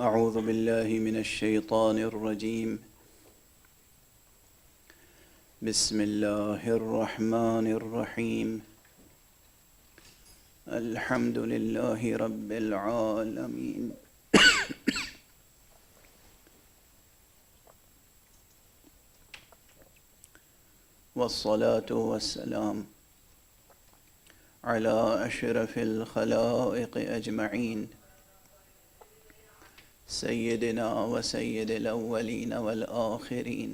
أعوذ بالله من الشيطان الرجيم. بسم الله الرحمن الرحيم. الحمد لله رب العالمين. والصلاة والسلام على أشرف الخلائق أجمعين، سيدنا وسيد الأولين والآخرين،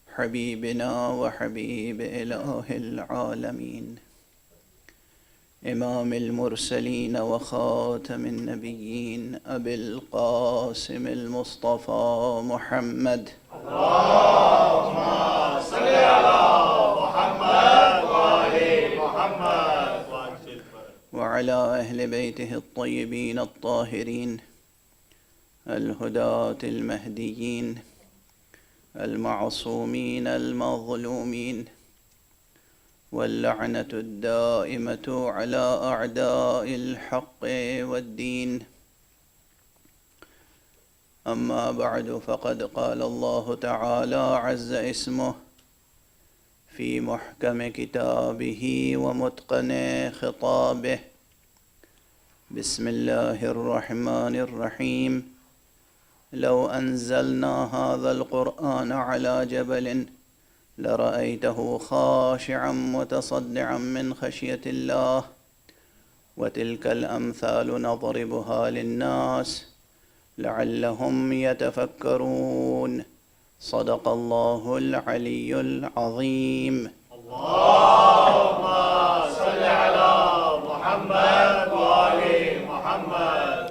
حبيبنا وحبيب إله العالمين، إمام المرسلين وخاتم النبيين، أبي القاسم المصطفى محمد. اللهم صل على محمد وآل محمد وعلى أهل بيته الطيبين الطاهرين الهداة المهديين المعصومين المظلومين، واللعنة الدائمة على أعداء الحق والدين. أما بعد، فقد قال الله تعالى عز اسمه في محكم كتابه ومتقن خطابه: بسم الله الرحمن الرحيم. لو أنزلنا هذا القرآن على جبل لرأيته خاشعا متصدعا من خشية الله، وتلك الأمثال نضربها للناس لعلهم يتفكرون. صدق الله العلي العظيم. اللهم صل على محمد وآل محمد.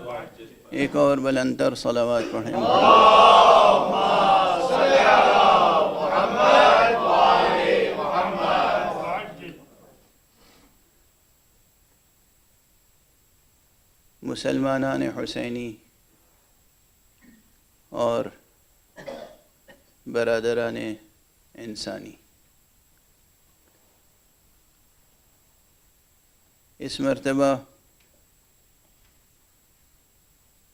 ایک اور بلندر صلوات پڑھیں. اللهم صل على محمد وآل محمد. مسلمانان حسینی اور برادران انسانی، اس مرتبہ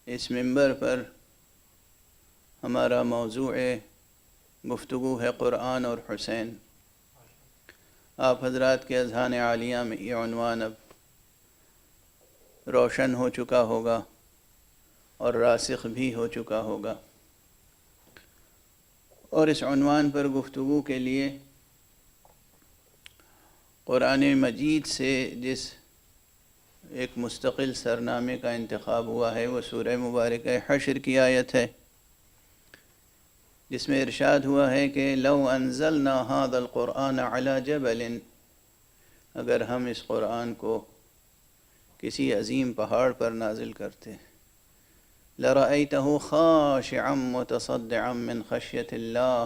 اس منبر پر ہمارا موضوع گفتگو ہے قرآن اور حسین. آپ حضرات کے اذہان عالیہ میں یہ عنوان اب روشن ہو چکا ہوگا اور راسخ بھی ہو چکا ہوگا، اور اس عنوان پر گفتگو کے لیے قرآن مجید سے جس ایک مستقل سرنامے کا انتخاب ہوا ہے وہ سورہ مبارکہ حشر کی آیت ہے، جس میں ارشاد ہوا ہے کہ لو انزلنا هذا القرآن على جبل، اگر ہم اس قرآن کو کسی عظیم پہاڑ پر نازل کرتے، لرأيته خاشعا متصدعا من خشية اللہ،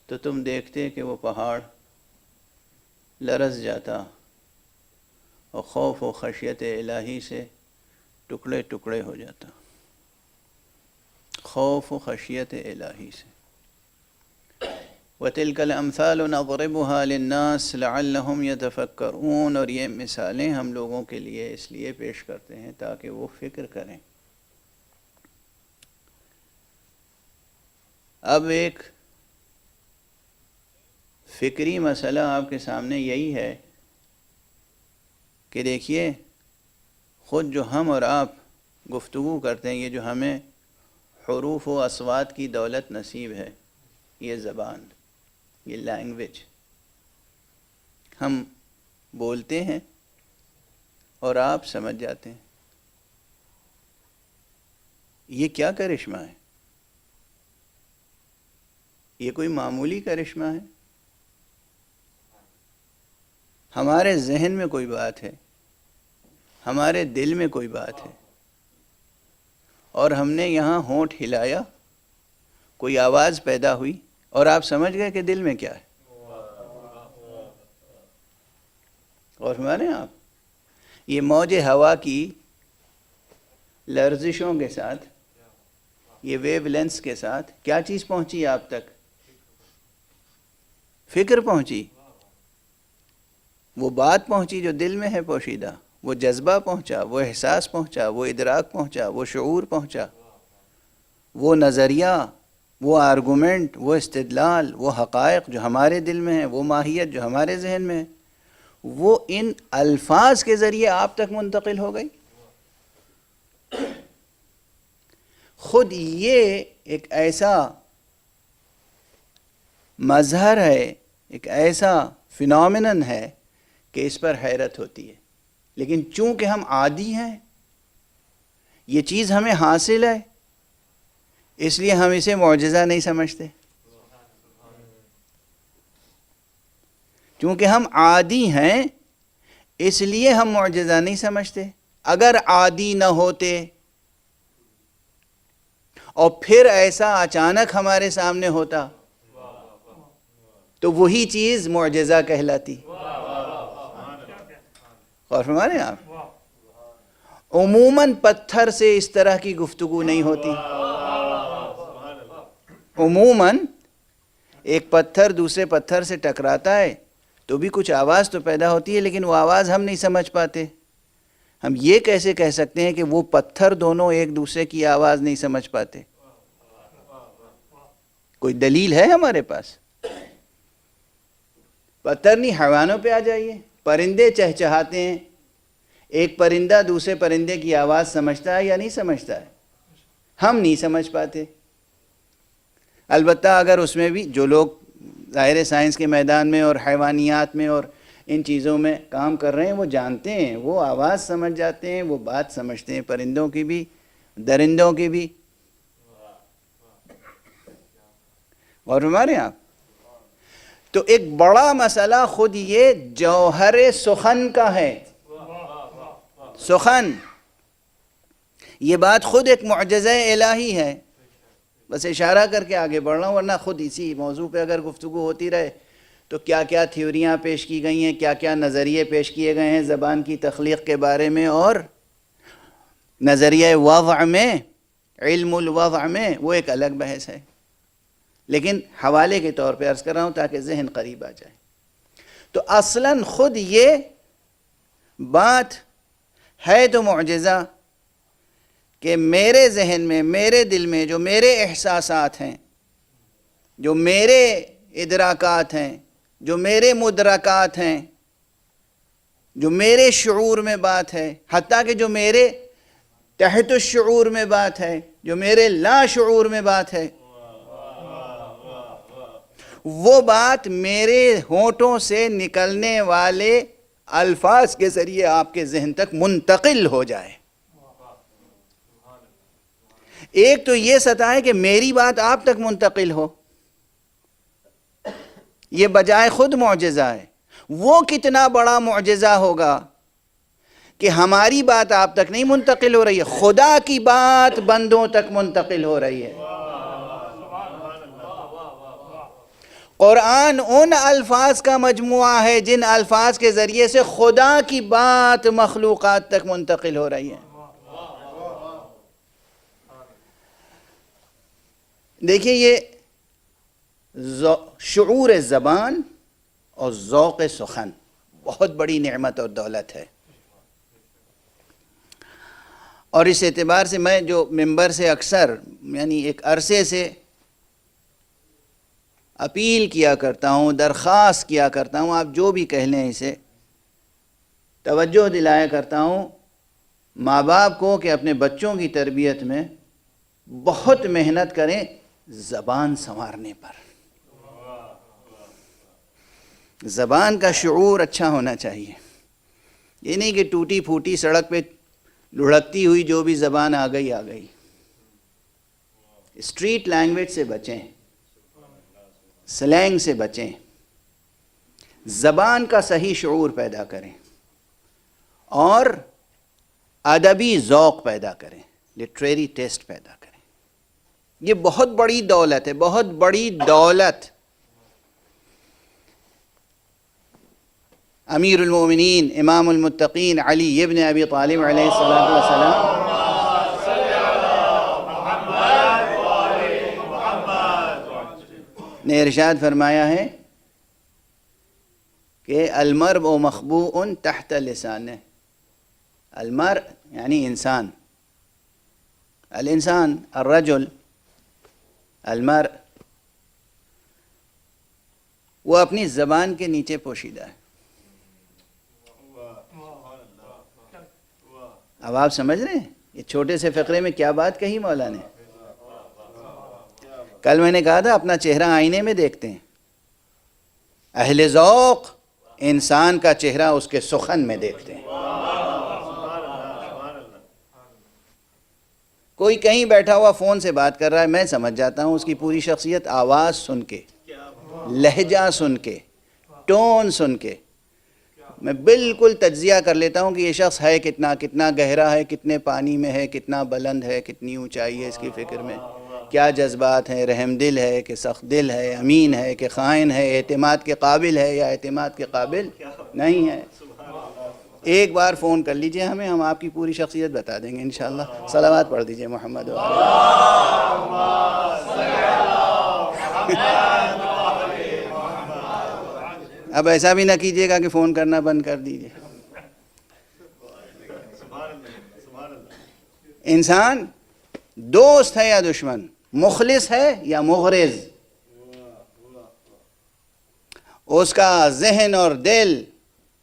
تو تم دیکھتے کہ وہ پہاڑ لرز جاتا اور خوف و خشیت الہی سے ٹکڑے ٹکڑے ہو جاتا، خوف و خشیت الہی سے. وَتِلْكَ الْأَمْثَالُ نَضْرِبُهَا لِلنَّاسِ لَعَلَّهُمْ يَتَفَكَّرُونَ، اور یہ مثالیں ہم لوگوں کے لیے اس لیے پیش کرتے ہیں تاکہ وہ فکر کریں. اب ایک فکری مسئلہ آپ کے سامنے یہی ہے کہ دیکھیے، خود جو ہم اور آپ گفتگو کرتے ہیں، یہ جو ہمیں حروف و اصوات کی دولت نصیب ہے، یہ زبان، یہ لینگویج، ہم بولتے ہیں اور آپ سمجھ جاتے ہیں. یہ کیا کرشمہ ہے؟ یہ کوئی معمولی کرشمہ ہے؟ ہمارے ذہن میں کوئی بات ہے، ہمارے دل میں کوئی بات ہے، اور ہم نے یہاں ہونٹ ہلایا، کوئی آواز پیدا ہوئی اور آپ سمجھ گئے کہ دل میں کیا ہے. اور ہمارے آپ یہ موج ہوا کی لرزشوں کے ساتھ، یہ ویو لینس کے ساتھ کیا چیز پہنچی آپ تک؟ فکر پہنچی، وہ بات پہنچی جو دل میں ہے پوشیدہ، وہ جذبہ پہنچا، وہ احساس پہنچا، وہ ادراک پہنچا، وہ شعور پہنچا، وہ نظریہ، وہ آرگومنٹ، وہ استدلال، وہ حقائق جو ہمارے دل میں ہیں، وہ ماہیت جو ہمارے ذہن میں ہے، وہ ان الفاظ کے ذریعے آپ تک منتقل ہو گئی۔ خود یہ ایک ایسا مظہر ہے، ایک ایسا فینومینن ہے کہ اس پر حیرت ہوتی ہے، لیکن چونکہ ہم عادی ہیں، یہ چیز ہمیں حاصل ہے، اس لیے ہم اسے معجزہ نہیں سمجھتے۔ چونکہ ہم عادی ہیں اس لیے ہم معجزہ نہیں سمجھتے۔ اگر عادی نہ ہوتے اور پھر ایسا اچانک ہمارے سامنے ہوتا تو وہی چیز معجزہ کہلاتی۔ غور فرما رہے ہیں آپ؟ عموماً پتھر سے اس طرح کی گفتگو نہیں ہوتی۔ عموماً ایک پتھر دوسرے پتھر سے ٹکراتا ہے تو بھی کچھ آواز تو پیدا ہوتی ہے، لیکن وہ آواز ہم نہیں سمجھ پاتے۔ ہم یہ کیسے کہہ سکتے ہیں کہ وہ پتھر دونوں ایک دوسرے کی آواز نہیں سمجھ پاتے؟ کوئی دلیل ہے ہمارے پاس؟ پتھر نہیں، حیوانوں پہ آ جائیے، پرندے چہچہاتے ہیں، ایک پرندہ دوسرے پرندے کی آواز سمجھتا ہے یا نہیں سمجھتا ہے؟ ہم نہیں سمجھ پاتے۔ البتہ اگر اس میں بھی جو لوگ ظاہر سائنس کے میدان میں اور حیوانیات میں اور ان چیزوں میں کام کر رہے ہیں وہ جانتے ہیں، وہ آواز سمجھ جاتے ہیں، وہ بات سمجھتے ہیں، پرندوں کی بھی درندوں کی بھی۔ اور ہمارے آپ تو ایک بڑا مسئلہ خود یہ جوہر سخن کا ہے۔ سخن یہ بات خود ایک معجزہ الہی ہے۔ بس اشارہ کر کے آگے بڑھ رہا ہوں، ورنہ خود اسی موضوع پہ اگر گفتگو ہوتی رہے تو کیا کیا تھیوریاں پیش کی گئی ہیں، کیا کیا نظریے پیش کیے گئے ہیں زبان کی تخلیق کے بارے میں، اور نظریہ وضع میں، علم الوضع میں، وہ ایک الگ بحث ہے۔ لیکن حوالے کے طور پہ عرض کر رہا ہوں تاکہ ذہن قریب آ جائے۔ تو اصلاً خود یہ بات ہے تو معجزہ کہ میرے ذہن میں، میرے دل میں جو میرے احساسات ہیں، جو میرے ادراکات ہیں، جو میرے مدرکات ہیں، جو میرے شعور میں بات ہے، حتیٰ کہ جو میرے تحت الشعور میں بات ہے، جو میرے لا شعور میں بات ہے، وہ بات میرے ہونٹوں سے نکلنے والے الفاظ کے ذریعے آپ کے ذہن تک منتقل ہو جائے۔ ایک تو یہ سطح ہے کہ میری بات آپ تک منتقل ہو، یہ بجائے خود معجزہ ہے۔ وہ کتنا بڑا معجزہ ہوگا کہ ہماری بات آپ تک نہیں منتقل ہو رہی ہے، خدا کی بات بندوں تک منتقل ہو رہی ہے۔ قرآن ان الفاظ کا مجموعہ ہے جن الفاظ کے ذریعے سے خدا کی بات مخلوقات تک منتقل ہو رہی ہے۔ دیکھیے یہ شعور زبان اور ذوق سخن بہت بڑی نعمت اور دولت ہے، اور اس اعتبار سے میں جو ممبر سے اکثر یعنی ایک عرصے سے اپیل کیا کرتا ہوں، درخواست کیا کرتا ہوں، آپ جو بھی کہہ لیں اسے، توجہ دلایا کرتا ہوں ماں باپ کو کہ اپنے بچوں کی تربیت میں بہت محنت کریں زبان سنوارنے پر۔ زبان کا شعور اچھا ہونا چاہیے، یہ نہیں کہ ٹوٹی پھوٹی سڑک پہ لڑکتی ہوئی جو بھی زبان آ گئی آ گئی۔ اسٹریٹ لینگویج سے بچیں، سلینگ سے بچیں، زبان کا صحیح شعور پیدا کریں اور ادبی ذوق پیدا کریں، لٹریری ٹیسٹ پیدا کریں۔ یہ بہت بڑی دولت ہے، بہت بڑی دولت۔ امیر المومنین امام المتقین علی ابن ابی طالب علیہ السلام نے ارشاد فرمایا ہے کہ المرء مخبوء تحت لسانہ، المرء یعنی انسان، الانسان الرجل، المرء، وہ اپنی زبان کے نیچے پوشیدہ ہے۔ اب آپ سمجھ رہے ہیں یہ چھوٹے سے فقرے میں کیا بات کہی مولا نے؟ کل میں نے کہا تھا اپنا چہرہ آئینے میں دیکھتے ہیں، اہل ذوق انسان کا چہرہ اس کے سخن میں دیکھتے ہیں۔ کوئی کہیں بیٹھا ہوا فون سے بات کر رہا ہے، میں سمجھ جاتا ہوں اس کی پوری شخصیت آواز سن کے، لہجہ سن کے، ٹون سن کے میں بالکل تجزیہ کر لیتا ہوں کہ یہ شخص ہے کتنا گہرا ہے، کتنے پانی میں ہے، کتنا بلند ہے، کتنی اونچائی ہے اس کی فکر میں، کیا جذبات ہیں، رحم دل ہے کہ سخت دل ہے، امین ہے کہ خائن ہے، اعتماد کے قابل ہے یا اعتماد کے قابل نہیں ہے۔ ایک بار فون کر لیجئے ہمیں، ہم آپ کی پوری شخصیت بتا دیں گے انشاءاللہ۔ صلوات پڑھ دیجئے محمد و اب ایسا بھی نہ کیجئے گا کہ فون کرنا بند کر دیجئے۔ انسان دوست ہے یا دشمن، مخلص ہے یا مغرض، اس کا ذہن اور دل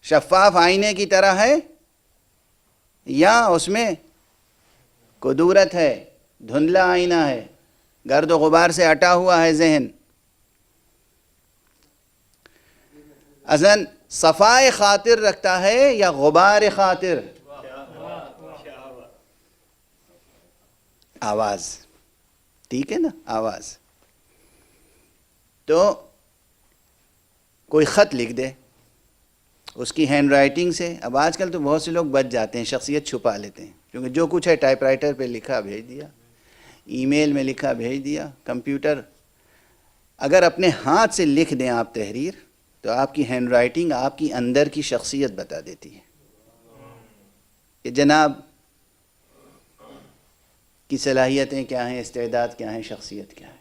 شفاف آئینے کی طرح ہے یا اس میں کدورت ہے، دھندلا آئینہ ہے، گرد و غبار سے اٹا ہوا ہے ذہن۔ اذن صفائے خاطر رکھتا ہے یا غبار خاطر؟ آواز، ٹھیک ہے نا، آواز۔ تو کوئی خط لکھ دے اس کی ہینڈ رائٹنگ سے، اب آج کل تو بہت سے لوگ بچ جاتے ہیں، شخصیت چھپا لیتے ہیں، کیونکہ جو کچھ ہے ٹائپ رائٹر پہ لکھا بھیج دیا، ای میل میں لکھا بھیج دیا، کمپیوٹر۔ اگر اپنے ہاتھ سے لکھ دیں آپ تحریر تو آپ کی ہینڈ رائٹنگ آپ کی اندر کی شخصیت بتا دیتی ہے کہ جناب کی صلاحیتیں کیا ہیں، استعداد کیا ہیں، شخصیت کیا ہے۔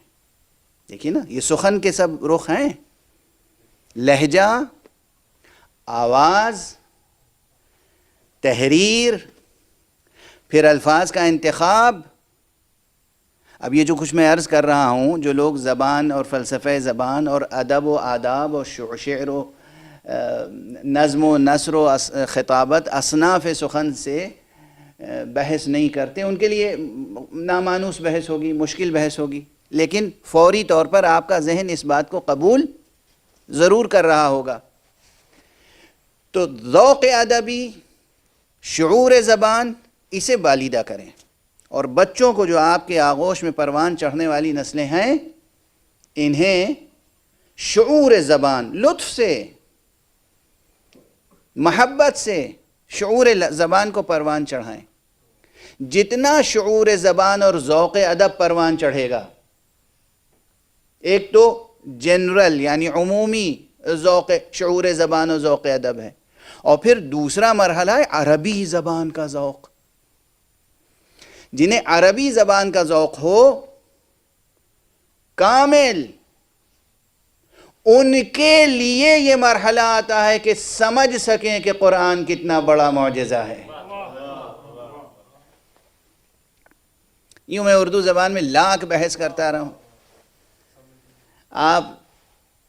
دیکھیے نا، یہ سخن کے سب رخ ہیں، لہجہ، آواز، تحریر، پھر الفاظ کا انتخاب۔ اب یہ جو کچھ میں عرض کر رہا ہوں، جو لوگ زبان اور فلسفہ زبان اور ادب و آداب و شعر و نظم و نثر و خطابت، اصناف سخن سے بحث نہیں کرتے، ان کے لیے نامانوس بحث ہوگی، مشکل بحث ہوگی، لیکن فوری طور پر آپ کا ذہن اس بات کو قبول ضرور کر رہا ہوگا۔ تو ذوق ادبی، شعور زبان، اسے بالیدہ کریں، اور بچوں کو جو آپ کے آغوش میں پروان چڑھنے والی نسلیں ہیں، انہیں شعور زبان، لطف سے، محبت سے شعور زبان کو پروان چڑھائیں۔ جتنا شعور زبان اور ذوق ادب پروان چڑھے گا، ایک تو جنرل یعنی عمومی ذوق شعور زبان و ذوق ادب ہے، اور پھر دوسرا مرحلہ ہے عربی زبان کا ذوق۔ جنہیں عربی زبان کا ذوق ہو کامل، ان کے لیے یہ مرحلہ آتا ہے کہ سمجھ سکیں کہ قرآن کتنا بڑا معجزہ ہے۔ یوں میں اردو زبان میں لاکھ بحث کرتا رہا ہوں، آپ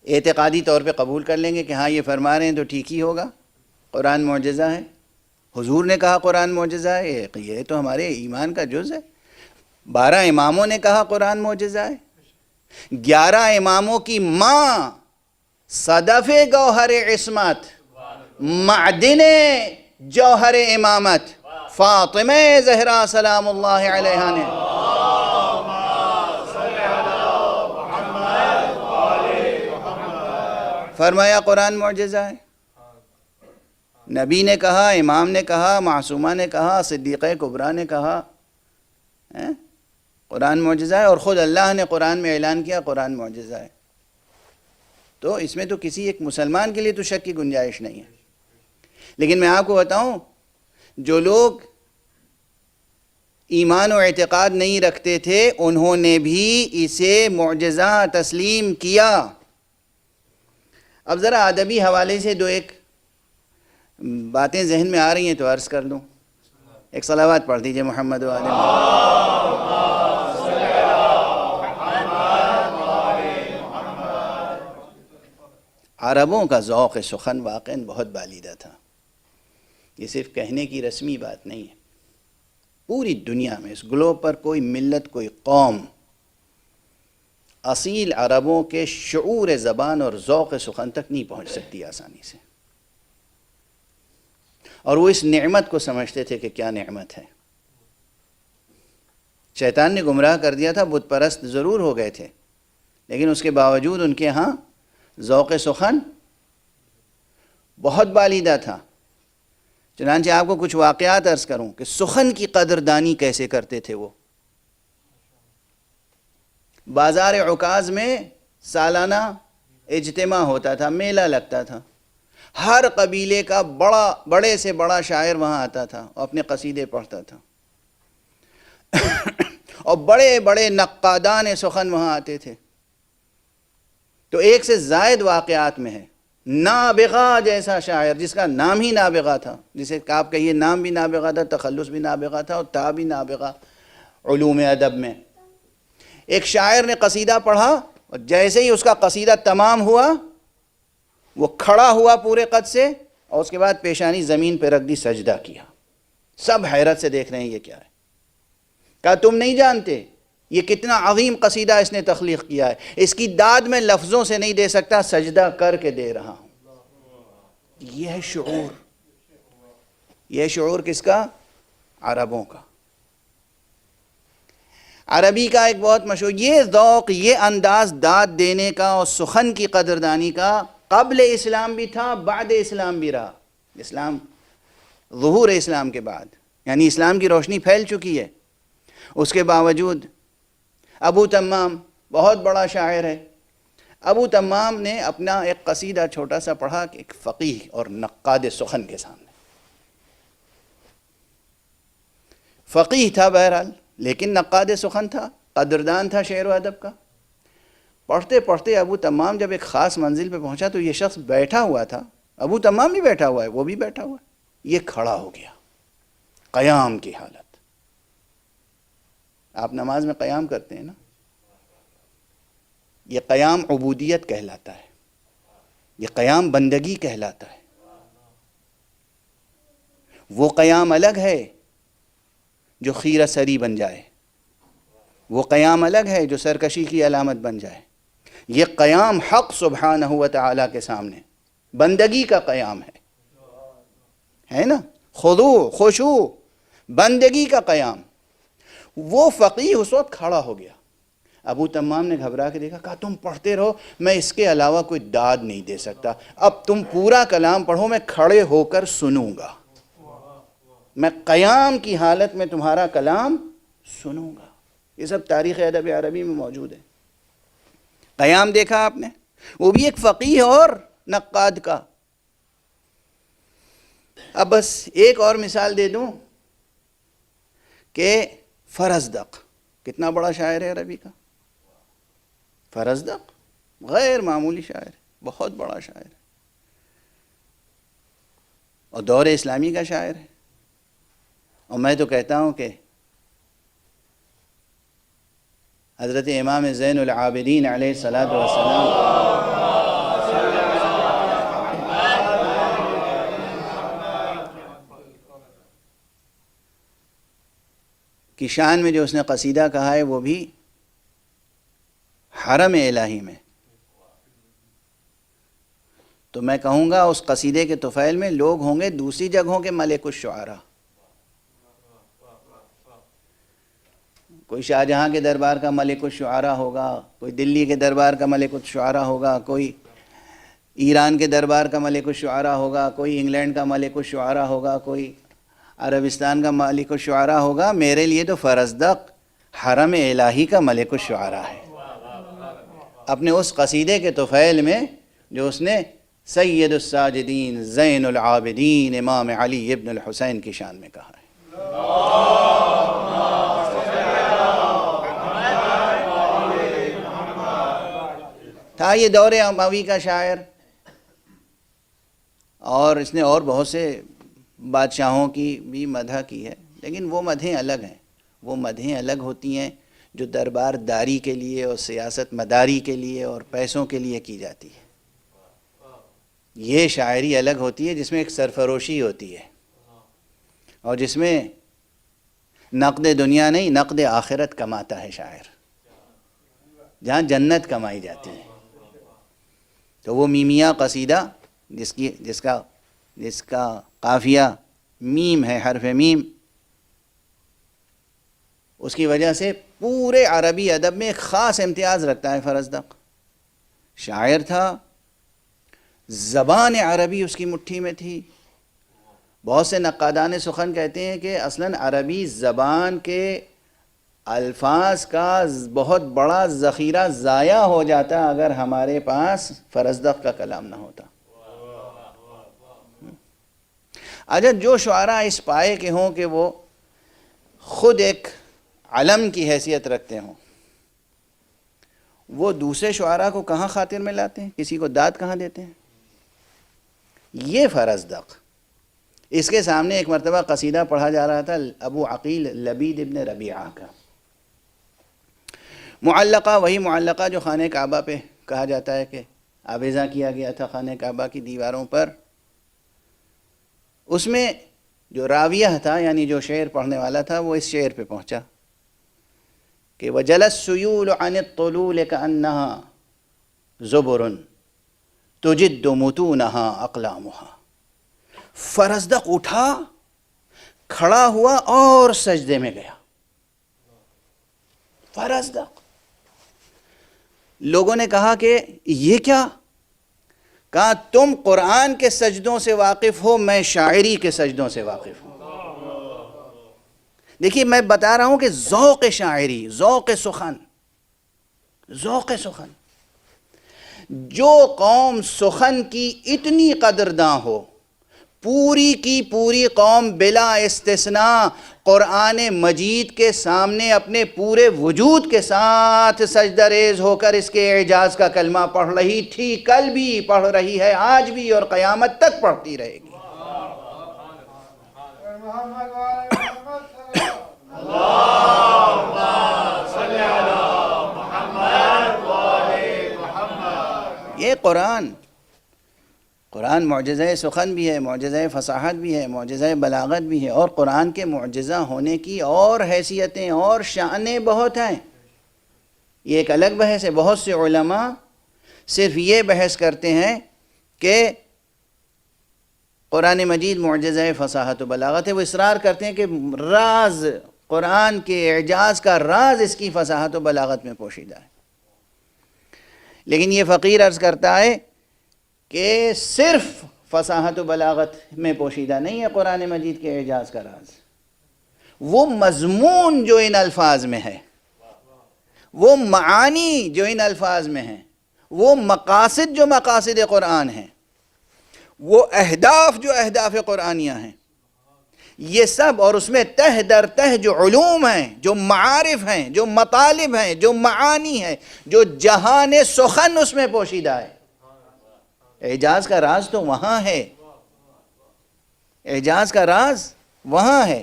اعتقادی طور پہ قبول کر لیں گے کہ ہاں یہ فرما رہے ہیں تو ٹھیک ہی ہوگا، قرآن معجزہ ہے، حضور نے کہا قرآن معجزہ ہے، یہ تو ہمارے ایمان کا جز ہے۔ 12 اماموں نے کہا قرآن معجزہ ہے، 11 اماموں کی ماں صدف گوہر عصمت، معدن جوہر امامت، فاطمہ زہرا سلام اللہ علیہا نے فرمایا قرآن معجزہ ہے۔ نبی نے کہا، امام نے کہا، معصومہ نے کہا، صدیقہ کبریٰ نے کہا قرآن معجزہ ہے، اور خود اللہ نے قرآن میں اعلان کیا قرآن معجزہ ہے۔ تو اس میں تو کسی ایک مسلمان کے لیے تو شک کی گنجائش نہیں ہے۔ لیکن میں آپ کو بتاؤں، جو لوگ ایمان و اعتقاد نہیں رکھتے تھے، انہوں نے بھی اسے معجزہ تسلیم کیا۔ اب ذرا ادبی حوالے سے دو ایک باتیں ذہن میں آ رہی ہیں تو عرض کر لوں۔ ایک صلوات پڑھ دیجئے محمد و آل محمد۔ عربوں کا ذوق سخن واقعاً بہت بالیدہ تھا، یہ صرف کہنے کی رسمی بات نہیں ہے۔ پوری دنیا میں اس گلوب پر کوئی ملت، کوئی قوم اصیل عربوں کے شعور زبان اور ذوق سخن تک نہیں پہنچ سکتی آسانی سے، اور وہ اس نعمت کو سمجھتے تھے کہ کیا نعمت ہے۔ شیطان نے گمراہ کر دیا تھا، بت پرست ضرور ہو گئے تھے، لیکن اس کے باوجود ان کے ہاں ذوق سخن بہت بالیدہ تھا۔ چنانچہ آپ کو کچھ واقعات عرض کروں کہ سخن کی قدردانی کیسے کرتے تھے وہ۔ بازار عکاظ میں سالانہ اجتماع ہوتا تھا، میلہ لگتا تھا، ہر قبیلے کا بڑے سے بڑا شاعر وہاں آتا تھا اور اپنے قصیدے پڑھتا تھا، اور بڑے بڑے نقادان سخن وہاں آتے تھے۔ تو ایک سے زائد واقعات میں ہے نابغہ جیسا شاعر، جس کا نام ہی نابغہ تھا، جسے آپ کہیے نام بھی نابغہ تھا، تخلص بھی نابغہ تھا، اور تھا بھی نابغہ علوم ادب میں۔ ایک شاعر نے قصیدہ پڑھا، اور جیسے ہی اس کا قصیدہ تمام ہوا وہ کھڑا ہوا پورے قد سے، اور اس کے بعد پیشانی زمین پہ رکھ دی، سجدہ کیا۔ سب حیرت سے دیکھ رہے ہیں یہ کیا ہے۔ کہا تم نہیں جانتے یہ کتنا عظیم قصیدہ اس نے تخلیق کیا ہے، اس کی داد میں لفظوں سے نہیں دے سکتا، سجدہ کر کے دے رہا ہوں۔ یہ ہے شعور، یہ شعور کس کا؟ عربوں کا۔ عربی کا ایک بہت مشہور یہ ذوق، یہ انداز داد دینے کا اور سخن کی قدردانی کا قبل اسلام بھی تھا، بعد اسلام بھی رہا۔ اسلام، ظہور اسلام کے بعد، یعنی اسلام کی روشنی پھیل چکی ہے، اس کے باوجود ابو تمام بہت بڑا شاعر ہے۔ ابو تمام نے اپنا ایک قصیدہ چھوٹا سا پڑھا کہ ایک فقیہ اور نقاد سخن کے سامنے۔ فقیہ تھا بہرحال، لیکن نقاد سخن تھا، قدردان تھا شعر و ادب کا۔ پڑھتے پڑھتے ابو تمام جب ایک خاص منزل پہ پہنچا تو یہ شخص بیٹھا ہوا تھا، ابو تمام بھی بیٹھا ہوا ہے، وہ بھی بیٹھا ہوا ہے، یہ کھڑا ہو گیا، قیام کی حالت۔ آپ نماز میں قیام کرتے ہیں نا، یہ قیام عبودیت کہلاتا ہے، یہ قیام بندگی کہلاتا ہے۔ وہ قیام الگ ہے جو خیرہ سری بن جائے، وہ قیام الگ ہے جو سرکشی کی علامت بن جائے۔ یہ قیام حق سبحانہ و تعالیٰ کے سامنے بندگی کا قیام ہے نا، خضوع، خشوع، بندگی کا قیام۔ وہ فقیہ اس وقت کھڑا ہو گیا۔ ابو تمام نے گھبرا کے دیکھا، کہا تم پڑھتے رہو، میں اس کے علاوہ کوئی داد نہیں دے سکتا، اب تم پورا کلام پڑھو، میں کھڑے ہو کر سنوں گا، میں قیام کی حالت میں تمہارا کلام سنوں گا۔ یہ سب تاریخ ادب عربی میں موجود ہے۔ قیام دیکھا آپ نے، وہ بھی ایک فقیہ اور نقاد کا۔ اب بس ایک اور مثال دے دوں کہ فرزدق کتنا بڑا شاعر ہے عربی کا۔ فرزدق غیر معمولی شاعر ہے، بہت بڑا شاعر ہے، اور دور اسلامی کا شاعر ہے۔ اور میں تو کہتا ہوں کہ حضرت امام زین العابدین علیہ الصلاۃ والسلام کی شان میں جو اس نے قصیدہ کہا ہے وہ بھی حرم الہی میں، تو میں کہوں گا اس قصیدے کے طفیل میں لوگ ہوں گے دوسری جگہوں کے ملک الشعراء۔ کوئی شاہ جہاں کے دربار کا ملک الشعراء ہوگا، کوئی دلی کے دربار کا ملک الشعراء ہوگا، کوئی ایران کے دربار کا ملک الشعراء ہوگا، کوئی انگلینڈ کا ملک الشعراء ہوگا، کوئی عربستان کا ملک الشعراء ہوگا۔ میرے لیے تو فرزدق حرم الہی کا ملک الشعراء ہے، اپنے اس قصیدے کے طفیل میں جو اس نے سید الساجدین زین العابدین امام علی ابن الحسین کی شان میں کہا ہے۔ تھا یہ دور اموی کا شاعر، اور اس نے اور بہت سے بادشاہوں کی بھی مدح کی ہے، لیکن وہ مدحیں الگ ہیں. وہ مدحیں الگ ہوتی ہیں جو دربار داری کے لیے اور سیاست مداری کے لیے اور پیسوں کے لیے کی جاتی ہے. یہ شاعری الگ ہوتی ہے جس میں ایک سرفروشی ہوتی ہے اور جس میں نقد دنیا نہیں نقد آخرت کماتا ہے شاعر، جہاں جنت کمائی جاتی ہے. تو وہ میمیہ قصیدہ جس کا قافیہ میم ہے، حرف میم، اس کی وجہ سے پورے عربی ادب میں ایک خاص امتیاز رکھتا ہے. فرزدق شاعر تھا، زبان عربی اس کی مٹھی میں تھی. بہت سے نقادان سخن کہتے ہیں کہ اصلاً عربی زبان کے الفاظ کا بہت بڑا ذخیرہ ضائع ہو جاتا اگر ہمارے پاس فرزدق کا کلام نہ ہوتا. اچھا، جو شعراء اس پائے کے ہوں کہ وہ خود ایک علم کی حیثیت رکھتے ہوں، وہ دوسرے شعراء کو کہاں خاطر میں لاتے ہیں، کسی کو داد کہاں دیتے ہیں؟ یہ فرزدق. اس کے سامنے ایک مرتبہ قصیدہ پڑھا جا رہا تھا ابو عقیل لبید ابن ربیعہ کا، معلقہ، وہی معلقہ جو خانہ کعبہ پہ کہا جاتا ہے کہ آویزاں کیا گیا تھا خانہ کعبہ کی دیواروں پر. اس میں جو راویہ تھا، یعنی جو شعر پڑھنے والا تھا، وہ اس شعر پہ پہنچا کہ وَجَلَ السُّيُولُ عَنِ الطُّلُولِ كَأَنَّهَا زُبُرٌ تُجِدُّ مُتُونَهَا أَقْلَامُهَا. فرزدق اٹھا، کھڑا ہوا اور سجدے میں گیا. فرزدق. لوگوں نے کہا کہ یہ کیا؟ کہا تم قرآن کے سجدوں سے واقف ہو، میں شاعری کے سجدوں سے واقف ہوں. دیکھیے میں بتا رہا ہوں کہ ذوق شاعری، ذوق سخن، ذوق سخن. جو قوم سخن کی اتنی قدرداں ہو، پوری کی پوری قوم بلا استثناء قرآن مجید کے سامنے اپنے پورے وجود کے ساتھ سجدہ ریز ہو کر اس کے اعجاز کا کلمہ پڑھ رہی تھی، کل بھی پڑھ رہی ہے، آج بھی اور قیامت تک پڑھتی رہے گی. یہ قرآن معجزہ سخن بھی ہے، معجزہ فصاحت بھی ہے، معجزہ بلاغت بھی ہے، اور قرآن کے معجزہ ہونے کی اور حیثیتیں اور شانیں بہت ہیں. یہ ایک الگ بحث ہے. بہت سے علماء صرف یہ بحث کرتے ہیں کہ قرآن مجید معجزہ فصاحت و بلاغت ہے. وہ اصرار کرتے ہیں کہ راز قرآن کے اعجاز کا راز اس کی فصاحت و بلاغت میں پوشیدہ ہے. لیکن یہ فقیر عرض کرتا ہے کہ صرف فصاحت و بلاغت میں پوشیدہ نہیں ہے قرآن مجید کے اعجاز کا راز. وہ مضمون جو ان الفاظ میں ہے، وہ معانی جو ان الفاظ میں ہیں، وہ مقاصد جو مقاصد قرآن ہیں، وہ اہداف جو اہداف قرآنیہ ہیں، یہ سب، اور اس میں تہ در تہ جو علوم ہیں، جو معارف ہیں، جو مطالب ہیں، جو معانی ہیں، جو جہان سخن اس میں پوشیدہ ہے. اعجاز کا راز تو وہاں ہے، اعجاز کا راز وہاں ہے.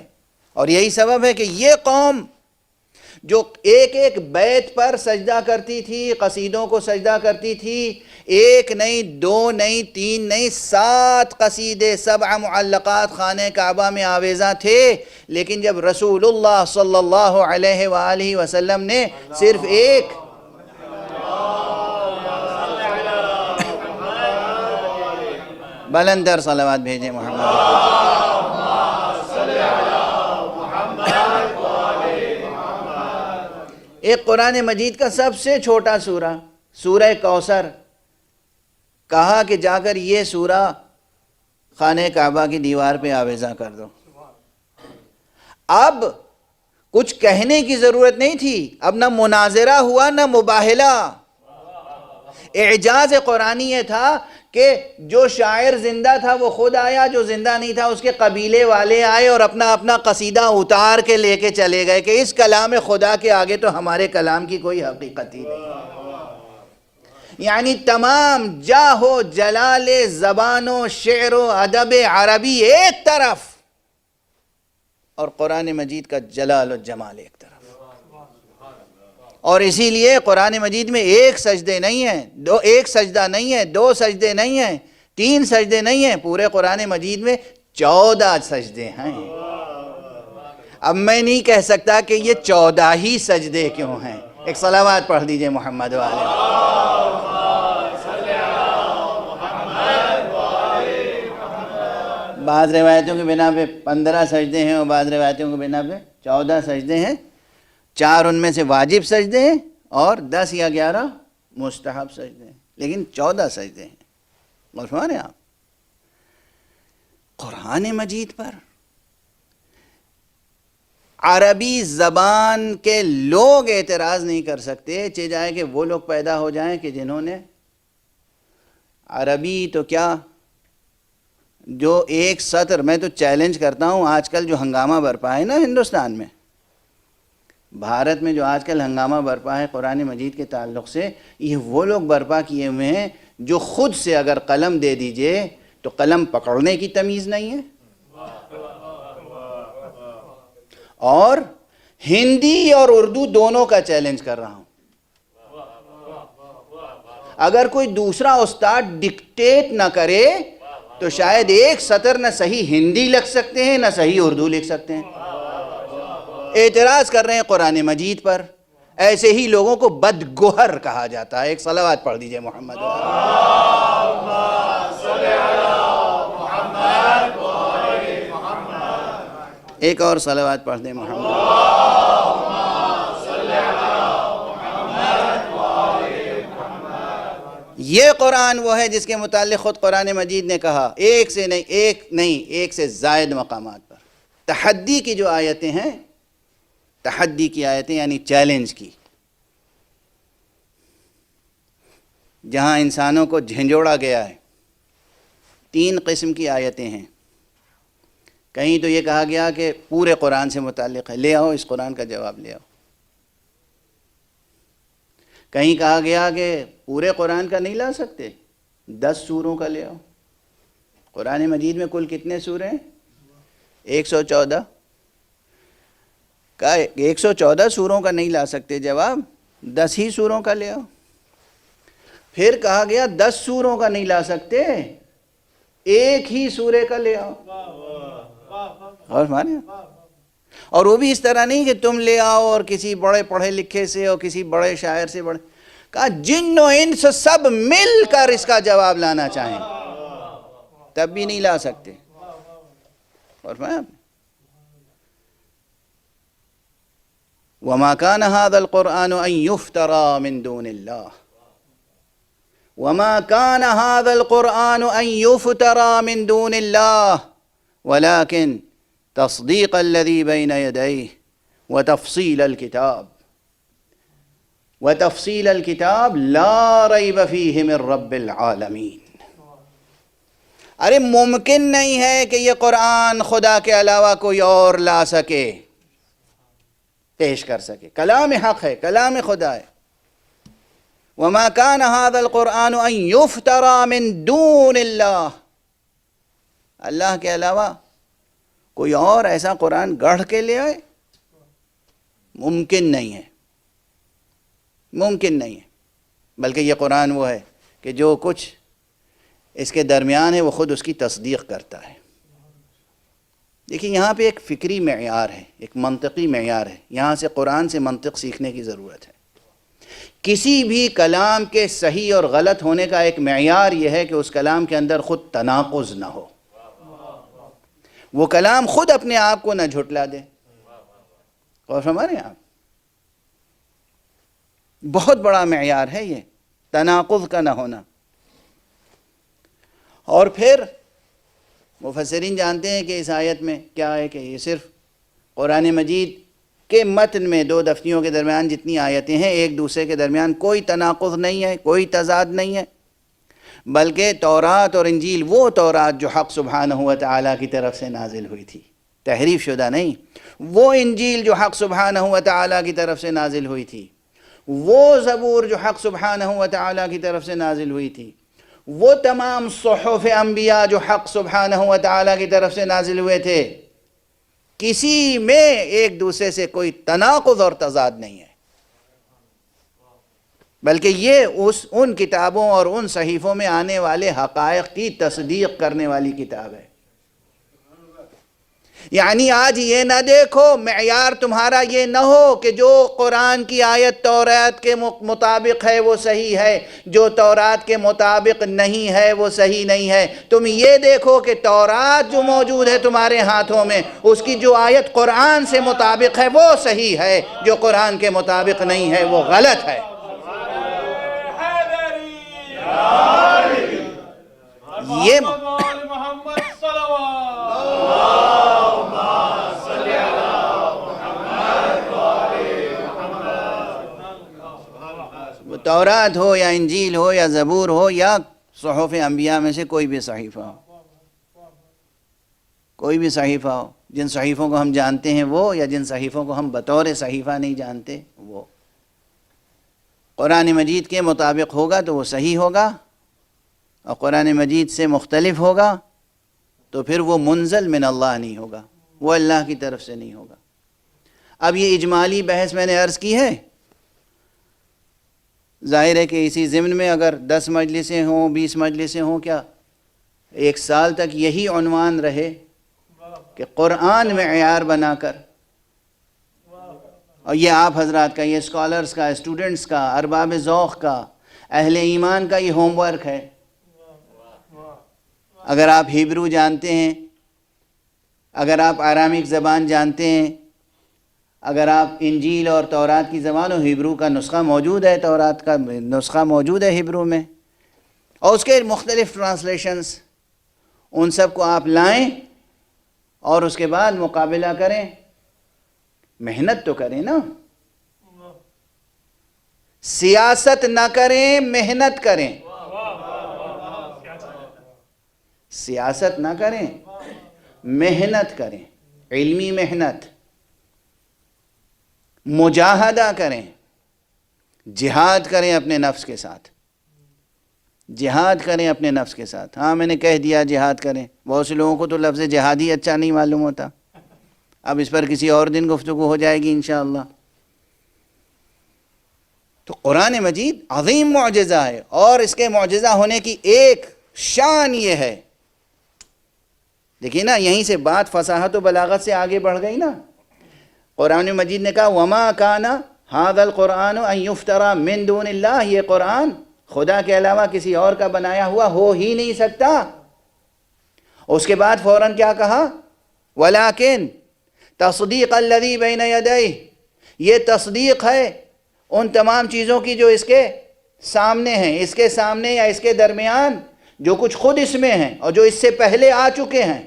اور یہی سبب ہے کہ یہ قوم جو ایک ایک بیت پر سجدہ کرتی تھی، قصیدوں کو سجدہ کرتی تھی، ایک نہیں، دو نہیں، تین نہیں، 7 قصیدے، 7 معلقات خانہ کعبہ میں آویزاں تھے. لیکن جب رسول اللہ صلی اللہ علیہ وآلہ وسلم نے صرف ایک بلندر صلوات بھیجیں محمد. ایک قرآن مجید کا سب سے چھوٹا سورہ، سورہ کوثر، کہا کہ جا کر یہ سورہ خانہ کعبہ کی دیوار پہ آویزاں کر دو. اب کچھ کہنے کی ضرورت نہیں تھی، اب نہ مناظرہ ہوا نہ مباہلہ. اعجاز قرآنی یہ تھا کہ جو شاعر زندہ تھا وہ خود آیا، جو زندہ نہیں تھا اس کے قبیلے والے آئے اور اپنا اپنا قصیدہ اتار کے لے کے چلے گئے کہ اس کلام خدا کے آگے تو ہمارے کلام کی کوئی حقیقت ہی نہیں. یعنی تمام جاہ و جلال زبان و شعر و ادب عربی ایک طرف، اور قرآن مجید کا جلال و جمال ایک طرف. اور اسی لیے قرآن مجید میں ایک سجدے نہیں ہیں، ایک سجدہ نہیں ہے، دو سجدے نہیں ہیں، تین سجدے نہیں ہیں، پورے قرآن مجید میں 14 سجدے ہیں. اب میں نہیں کہہ سکتا کہ یہ 14 ہی سجدے کیوں ہیں. ایک صلوات پڑھ دیجئے محمد والے. بعض روایتوں کی بنا پہ 15 سجدے ہیں اور بعض روایتوں کی بنا پہ 14 سجدے ہیں. 4 ان میں سے واجب سجدے ہیں اور 10 یا 11 مستحب سجدے ہیں، لیکن 14 سجدے ہیں. غور فرمائیں آپ، قرآن مجید پر عربی زبان کے لوگ اعتراض نہیں کر سکتے، چاہے جائے کہ وہ لوگ پیدا ہو جائیں کہ جنہوں نے عربی تو کیا، جو ایک سطر، میں تو چیلنج کرتا ہوں، آج کل جو ہنگامہ برپا ہے نا ہندوستان میں، بھارت میں جو آج کل ہنگامہ برپا ہے قرآن مجید کے تعلق سے، یہ وہ لوگ برپا کیے ہوئے ہیں جو خود سے اگر قلم دے دیجئے تو قلم پکڑنے کی تمیز نہیں ہے، اور ہندی اور اردو دونوں کا چیلنج کر رہا ہوں. اگر کوئی دوسرا استاد ڈکٹیٹ نہ کرے تو شاید ایک سطر نہ صحیح ہندی لکھ سکتے ہیں نہ صحیح اردو لکھ سکتے ہیں. اعتراض کر رہے ہیں قرآن مجید پر. ایسے ہی لوگوں کو بدگوہر کہا جاتا ہے. ایک صلوات پڑھ دیجئے محمد. ایک اور صلوات پڑھ دیں محمد. یہ قرآن وہ ہے جس کے متعلق خود قرآن مجید نے کہا، ایک سے زائد مقامات پر تحدی کی جو آیتیں ہیں، تحدی کی آیتیں یعنی چیلنج کی، جہاں انسانوں کو جھنجھوڑا گیا ہے. 3 قسم کی آیتیں ہیں. کہیں تو یہ کہا گیا کہ پورے قرآن سے متعلق ہے، لے آؤ اس قرآن کا جواب لے آؤ. کہیں کہا گیا کہ پورے قرآن کا نہیں لا سکتے، 10 سوروں کا لے آؤ. قرآن مجید میں کل کتنے سورے ہیں؟ 114. کہا 114 سوروں کا نہیں لا سکتے، جواب 10 ہی سوروں کا لے آؤ. پھر کہا گیا 10 سوروں کا نہیں لا سکتے، ایک ہی سورے کا لے آؤ. اور مانے، اور وہ بھی اس طرح نہیں کہ تم لے آؤ اور کسی بڑے پڑھے لکھے سے اور کسی بڑے شاعر سے بڑے، کہا جن و انس سب مل کر اس کا جواب لانا چاہیں تب بھی نہیں لا سکتے. اور میں وَمَا كَانَ هَذَا الْقُرْآنُ أَن يُفْتَرَى مِن دُونِ اللَّهِ وَمَا كَانَ هَذَا الْقُرْآنُ أَن يُفْتَرَى مِن دُونِ اللَّهِ وَلَكِنْ تصديق الذي بين يديه وتفصيل الكتاب لا ريب فيه من رب العالمين. ارے ممکن نہیں ہے کہ یہ قرآن خدا کے علاوہ کوئی اور لا سکے، پیش کر سکے. کلام حق ہے، کلام خدا ہے. وما كان هذا القرآن ان يفترى من دون اللہ، اللہ کے علاوہ کوئی اور ایسا قرآن گڑھ کے لے آئے؟ ممکن نہیں ہے، ممکن نہیں ہے. بلکہ یہ قرآن وہ ہے کہ جو کچھ اس کے درمیان ہے وہ خود اس کی تصدیق کرتا ہے. دیکھیں یہاں پہ ایک فکری معیار ہے، ایک منطقی معیار ہے. یہاں سے قرآن سے منطق سیکھنے کی ضرورت ہے. کسی بھی کلام کے صحیح اور غلط ہونے کا ایک معیار یہ ہے کہ اس کلام کے اندر خود تناقض نہ ہو، وہ کلام خود اپنے آپ کو نہ جھٹلا دے. اور ہمارے آپ بہت بڑا معیار ہے یہ، تناقض کا نہ ہونا. اور پھر مفسرین جانتے ہیں کہ اس آیت میں کیا ہے، کہ یہ صرف قرآن مجید کے متن میں 2 دفتیوں کے درمیان جتنی آیتیں ہیں ایک دوسرے کے درمیان کوئی تناقض نہیں ہے، کوئی تضاد نہیں ہے، بلکہ تورات اور انجیل وہ تورات جو حق سبحانہ و تعالیٰ کی طرف سے نازل ہوئی تھی، تحریف شدہ نہیں، وہ انجیل جو حق سبحانہ و تعالیٰ کی طرف سے نازل ہوئی تھی، وہ زبور جو حق سبحانہ و تعالیٰ کی طرف سے نازل ہوئی تھی، وہ تمام صحف انبیاء جو حق سبحانہ و تعالیٰ کی طرف سے نازل ہوئے تھے، کسی میں ایک دوسرے سے کوئی تناقض اور تضاد نہیں ہے، بلکہ یہ ان کتابوں اور ان صحیفوں میں آنے والے حقائق کی تصدیق کرنے والی کتاب ہے۔ یعنی آج یہ نہ دیکھو، معیار تمہارا یہ نہ ہو کہ جو قرآن کی آیت تورات کے مطابق ہے وہ صحیح ہے، جو تورات کے مطابق نہیں ہے وہ صحیح نہیں ہے۔ تم یہ دیکھو کہ تورات جو موجود ہے تمہارے ہاتھوں میں، اس کی جو آیت قرآن سے مطابق ہے وہ صحیح ہے، جو قرآن کے مطابق نہیں ہے وہ غلط ہے۔ یہ تورات ہو یا انجیل ہو یا زبور ہو یا صحف انبیاء میں سے کوئی بھی صحیفہ ہو، کوئی بھی صحیفہ ہو، جن صحیفوں کو ہم جانتے ہیں وہ، یا جن صحیفوں کو ہم بطور صحیفہ نہیں جانتے وہ، قرآن مجید کے مطابق ہوگا تو وہ صحیح ہوگا، اور قرآن مجید سے مختلف ہوگا تو پھر وہ منزل من اللہ نہیں ہوگا، وہ اللہ کی طرف سے نہیں ہوگا۔ اب یہ اجمالی بحث میں نے عرض کی ہے، ظاہر ہے کہ اسی ضمن میں اگر 10 مجلسیں ہوں، 20 مجلسیں ہوں، کیا 1 سال تک یہی عنوان رہے کہ قرآن معیار بنا کر، اور یہ آپ حضرات کا، یہ اسکالرز کا، اسٹوڈنٹس کا، ارباب ذوق کا، اہل ایمان کا یہ ہوم ورک ہے۔ اگر آپ ہیبرو جانتے ہیں، اگر آپ آرامک زبان جانتے ہیں، اگر آپ انجیل اور تورات کی زبان و ہیبرو کا نسخہ موجود ہے، تورات کا نسخہ موجود ہے ہیبرو میں، اور اس کے مختلف ٹرانسلیشنز، ان سب کو آپ لائیں اور اس کے بعد مقابلہ کریں، محنت تو کریں نا، سیاست نہ کریں، محنت کریں، سیاست نہ کریں، محنت کریں، علمی محنت، مجاہدہ کریں، جہاد کریں اپنے نفس کے ساتھ، جہاد کریں اپنے نفس کے ساتھ۔ ہاں میں نے کہہ دیا جہاد کریں، بہت سے لوگوں کو تو لفظ جہاد ہی اچھا نہیں معلوم ہوتا، اب اس پر کسی اور دن گفتگو ہو جائے گی انشاءاللہ۔ تو قرآن مجید عظیم معجزہ ہے، اور اس کے معجزہ ہونے کی ایک شان یہ ہے، دیکھیے نا یہیں سے بات فصاحت و بلاغت سے آگے بڑھ گئی نا۔ قرآن مجید نے کہا وَمَا كَانَ هَذَا الْقُرْآنُ أَن يُفْتَرَى مِن دُونِ اللَّهِ، یہ قرآن خدا کے علاوہ کسی اور کا بنایا ہوا ہو ہی نہیں سکتا۔ اس کے بعد فوراً کیا کہا؟ وَلَكِن تَصْدِيقَ الَّذِي بَيْنَ يَدَيْهِ، یہ تصدیق ہے ان تمام چیزوں کی جو اس کے سامنے ہیں، اس کے سامنے یا اس کے درمیان، جو کچھ خود اس میں ہیں اور جو اس سے پہلے آ چکے ہیں،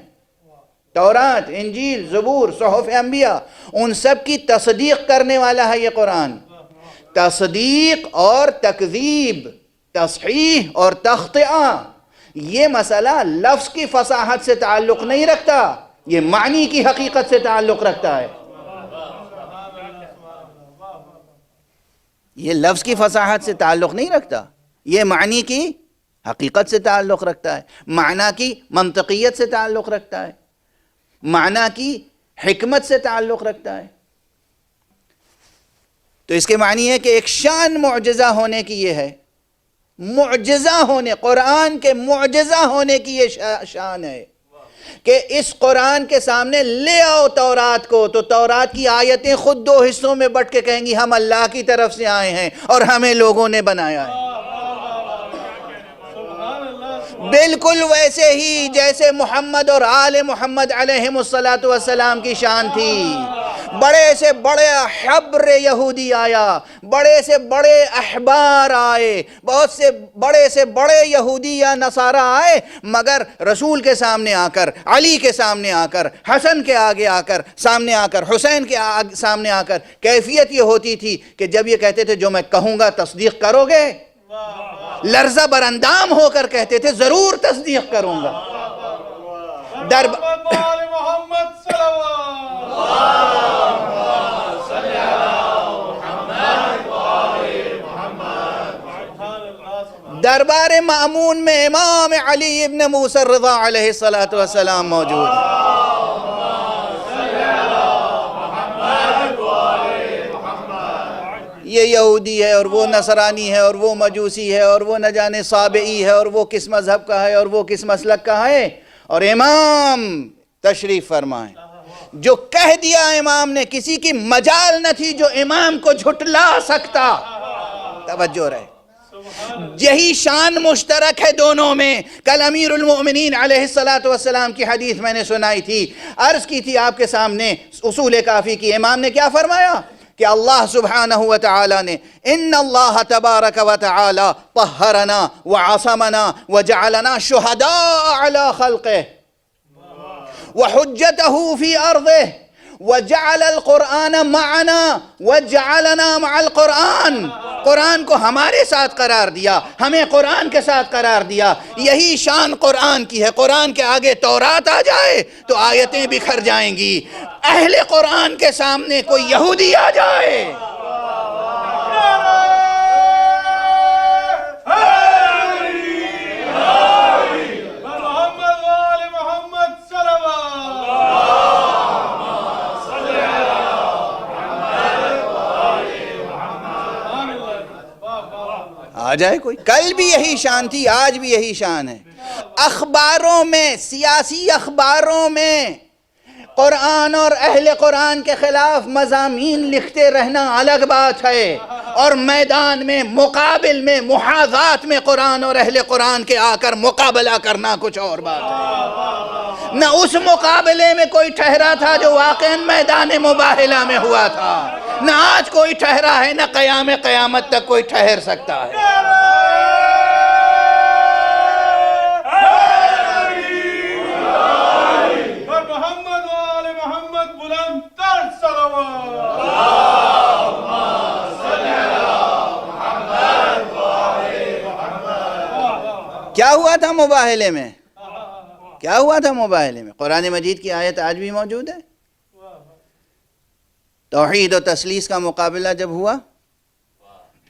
تورات، انجیل، زبور، صحف انبیاء، ان سب کی تصدیق کرنے والا ہے یہ قرآن۔ تصدیق اور تکذیب، تصحیح اور تخطئہ، یہ مسئلہ لفظ کی فصاحت سے تعلق نہیں رکھتا، یہ معنی کی حقیقت سے تعلق رکھتا ہے۔ یہ لفظ کی فصاحت سے تعلق نہیں رکھتا، یہ معنی کی حقیقت سے تعلق رکھتا ہے، معنی کی منطقیت سے تعلق رکھتا ہے، معنی کی حکمت سے تعلق رکھتا ہے۔ تو اس کے معنی ہے کہ ایک شان معجزہ ہونے کی یہ ہے، معجزہ ہونے، قرآن کے معجزہ ہونے کی یہ شان ہے کہ اس قرآن کے سامنے لے آؤ تورات کو، تو تورات کی آیتیں خود 2 حصوں میں بٹ کے کہیں گی ہم اللہ کی طرف سے آئے ہیں اور ہمیں لوگوں نے بنایا ہے۔ بالکل ویسے ہی جیسے محمد اور آل محمد علیہم السلام کی شان تھی۔ بڑے سے بڑے حبر یہودی آیا، بڑے سے بڑے احبار آئے، بہت سے بڑے یہودی یا نصارہ آئے، مگر رسول کے سامنے آ کر، علی کے سامنے آ کر، حسن کے آگے آ کر، سامنے آ کر، حسین کے سامنے آ کر کیفیت یہ ہوتی تھی کہ جب یہ کہتے تھے جو میں کہوں گا تصدیق کرو گے، لرزہ براندام ہو کر کہتے تھے ضرور تصدیق کروں گا۔ دربار مأمون میں امام علی ابن موسیٰ الرضا علیہ السلام موجود ہے۔ یہ یہودی ہے اور وہ نصرانی ہے اور وہ مجوسی ہے اور وہ نہ جانے صابئی ہے اور وہ کس مذہب کا ہے اور وہ کس مسلک کا ہے، اور امام تشریف فرمائیں. جو کہہ دیا امام نے، کسی کی مجال نہ تھی جو امام کو جھٹلا سکتا. توجہ رہے، یہی شان مشترک ہے دونوں میں. کل امیر المؤمنین علیہ السلام کی حدیث میں نے سنائی تھی، عرض کی تھی آپ کے سامنے اصول کافی کی. امام نے کیا فرمایا کہ اللہ سبحانہ وتعالی نے ان اللہ تبارک وتعالی طہرنا وعصمنا وجعلنا شہداء علی خلقہ وحجتہ فی ارضہ وجعل القرآن معنا وجعلنا مع القرآن. قرآن کو ہمارے ساتھ قرار دیا، ہمیں قرآن کے ساتھ قرار دیا. یہی شان قرآن کی ہے. قرآن کے آگے تورات آ جائے تو آیتیں بکھر جائیں گی. اہل قرآن کے سامنے کوئی یہودی آ جائے، آ جائے کوئی. کل بھی یہی شان تھی، آج بھی یہی شان ہے. اخباروں میں، سیاسی اخباروں میں قرآن اور اہل قرآن کے خلاف مضامین لکھتے رہنا الگ بات ہے، اور میدان میں، مقابل میں، محاذات میں قرآن اور اہل قرآن کے آ کر مقابلہ کرنا کچھ اور بات ہے. نہ اس مقابلے میں کوئی ٹھہرا تھا جو واقعاً میدان مباہلہ میں ہوا تھا، نہ آج کوئی ٹھہرا ہے، نہ قیامت تک کوئی ٹھہر سکتا ہے. کیا ہوا تھا مباہلے میں؟ کیا ہوا تھا مباہلے میں؟ قرآن مجید کی آیت آج بھی موجود ہے. توحید و تثلیث کا مقابلہ جب ہوا،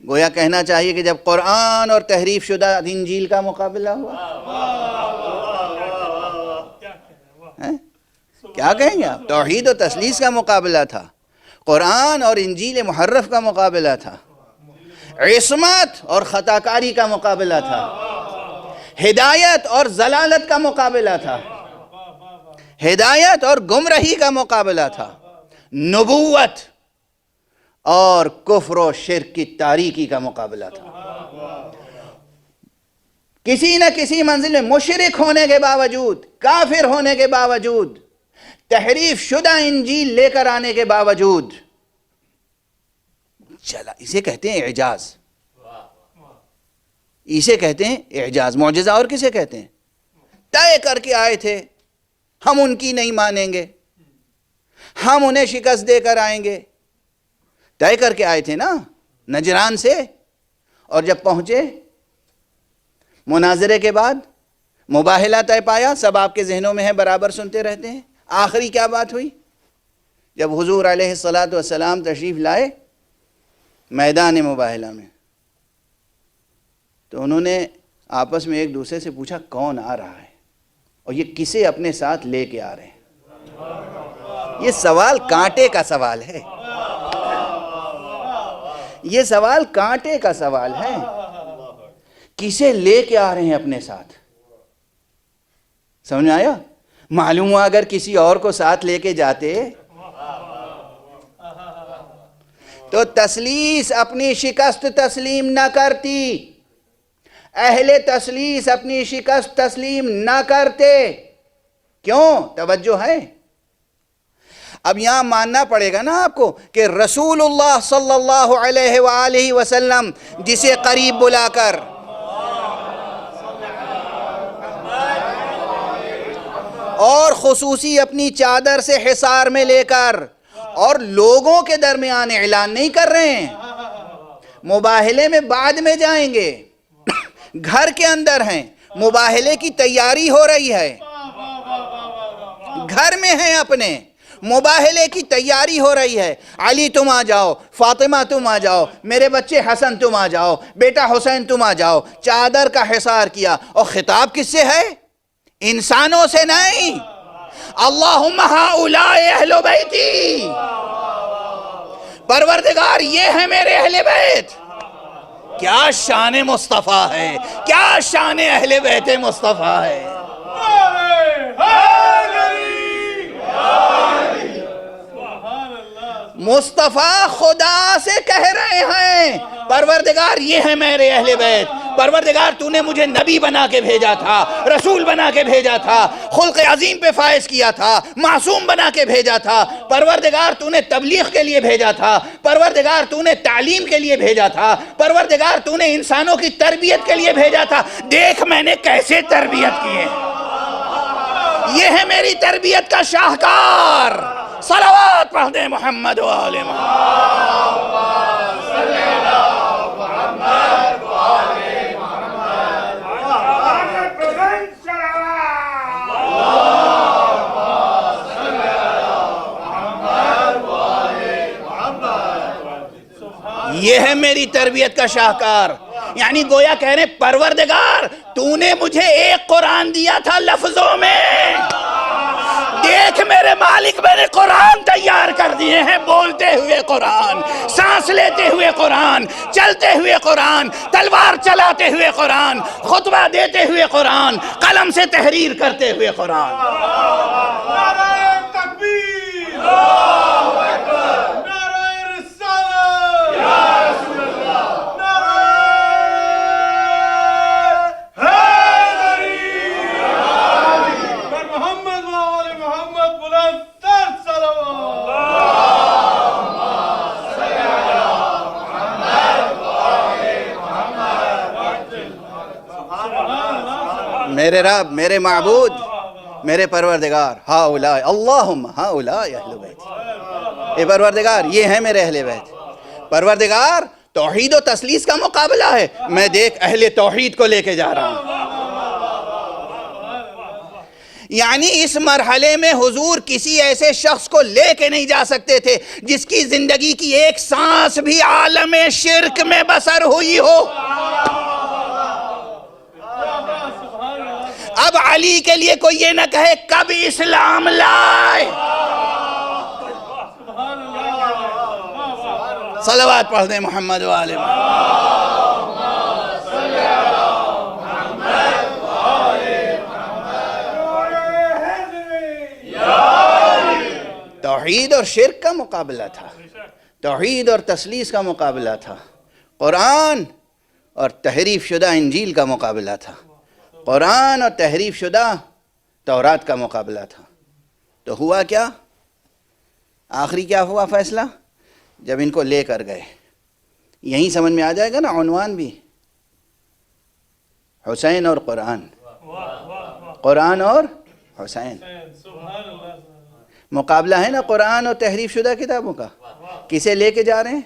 گویا کہنا چاہیے کہ جب قرآن اور تحریف شدہ انجیل کا مقابلہ ہوا، کیا کہیں گے آپ؟ توحید و تثلیث کا مقابلہ تھا، قرآن اور انجیل محرف کا مقابلہ تھا، عصمت اور خطاکاری کا مقابلہ تھا، ہدایت اور ضلالت کا مقابلہ تھا، ہدایت اور گمراہی کا مقابلہ تھا، نبوت اور کفر و شرک کی تاریکی کا مقابلہ تھا. کسی نہ کسی منزل میں مشرک ہونے کے باوجود، کافر ہونے کے باوجود، تحریف شدہ انجیل لے کر آنے کے باوجود چلا. اسے کہتے ہیں اعجاز، اسے کہتے ہیں اعجاز. معجزہ اور کسے کہتے ہیں؟ طے کر کے آئے تھے، ہم ان کی نہیں مانیں گے، ہم انہیں شکست دے کر آئیں گے. طے کر کے آئے تھے نا نجران سے، اور جب پہنچے مناظرے کے بعد مباہلہ طے پایا. سب آپ کے ذہنوں میں ہے، برابر سنتے رہتے ہیں. آخری کیا بات ہوئی؟ جب حضور علیہ السلام تشریف لائے میدان مباہلہ میں، تو انہوں نے آپس میں ایک دوسرے سے پوچھا کون آ رہا ہے اور یہ کسے اپنے ساتھ لے کے آ رہے ہیں. یہ سوال کانٹے کا سوال ہے، یہ سوال کانٹے کا سوال ہے. کسے لے کے آ رہے ہیں اپنے ساتھ؟ سمجھ میں آیا؟ معلوم ہوا اگر کسی اور کو ساتھ لے کے جاتے تو تثلیث اپنی شکست تسلیم نہ کرتی، اہل تثلیث اپنی شکست تسلیم نہ کرتے. کیوں؟ توجہ ہے. اب یہاں ماننا پڑے گا نا آپ کو کہ رسول اللہ صلی اللہ علیہ وآلہ وسلم جسے قریب بلا کر اور خصوصی اپنی چادر سے حصار میں لے کر اور لوگوں کے درمیان اعلان نہیں کر رہے ہیں. مباہلے میں بعد میں جائیں گے، گھر کے اندر ہیں، مباہلے کی تیاری ہو رہی ہے، گھر میں ہیں اپنے، مباہلے کی تیاری ہو رہی ہے. علی تم آ جاؤ، فاطمہ تم آ جاؤ، میرے بچے حسن تم آ جاؤ، بیٹا حسین تم آ جاؤ. چادر کا حصار کیا، اور خطاب کس سے ہے؟ انسانوں سے نہیں. اللہم ہؤلاء اہل بیتی، پروردگار یہ ہے میرے اہل بیت. کیا شان مصطفیٰ ہے، کیا شان اہل بیت مصطفیٰ ہے. مصطفیٰ خدا سے کہہ رہے ہیں پروردگار یہ ہے میرے اہل بیت. پروردگار تو نے مجھے نبی بنا کے بھیجا تھا، رسول بنا کے بھیجا تھا، خلق عظیم پہ فائز کیا تھا، معصوم بنا کے بھیجا تھا. پروردگار تو نے تبلیغ کے لیے بھیجا تھا. پروردگار تو نے تعلیم کے لیے بھیجا تھا. پروردگار تو نے انسانوں کی تربیت کے لیے بھیجا تھا. دیکھ میں نے کیسے تربیت کی ہے. یہ ہے میری تربیت کا شاہکار. صلوات پڑھ دیں محمد و آل یہ ہے میری تربیت کا شاہکار. یعنی گویا کہہ رہے پروردگار تو نے مجھے ایک قرآن دیا تھا لفظوں میں، دیکھ میرے مالک میں نے قرآن تیار کر دیے ہیں. بولتے ہوئے قرآن، سانس لیتے ہوئے قرآن، چلتے ہوئے قرآن، تلوار چلاتے ہوئے قرآن، خطبہ دیتے ہوئے قرآن، قلم سے تحریر کرتے ہوئے قرآن. نعرہ تکبیر، اللہ اکبر، نعرہ رسالت، یا رسول اللہ، نعرہ حیدری، پر محمد و آل محمد بلند تر صلوات. میرے رب، میرے معبود، میرے پروردگار، ہاؤلاء اللہم ہاؤلاء اہل بیت. اے پروردگار یہ ہے میرے اہل بیت. پروردگار توحید و تثلیث کا مقابلہ ہے، میں دیکھ اہل توحید کو لے کے جا رہا ہوں. یعنی اس مرحلے میں حضور کسی ایسے شخص کو لے کے نہیں جا سکتے تھے جس کی زندگی کی ایک سانس بھی عالم شرک میں بسر ہوئی ہو. اب علی کے لیے کوئی یہ نہ کہے کب اسلام لائے. صلوات پڑھ دیں محمد و آل محمد. توحید اور شرک کا مقابلہ تھا، توحید اور تثلیث کا مقابلہ تھا، قرآن اور تحریف شدہ انجیل کا مقابلہ تھا، قرآن اور تحریف شدہ تورات کا مقابلہ تھا. تو ہوا کیا؟ آخری کیا ہوا فیصلہ؟ جب ان کو لے کر گئے، یہیں سمجھ میں آ جائے گا نا عنوان بھی، حسین اور قرآن، قرآن اور حسین. مقابلہ ہے نا قرآن اور تحریف شدہ کتابوں کا. کسے لے کے جا رہے ہیں؟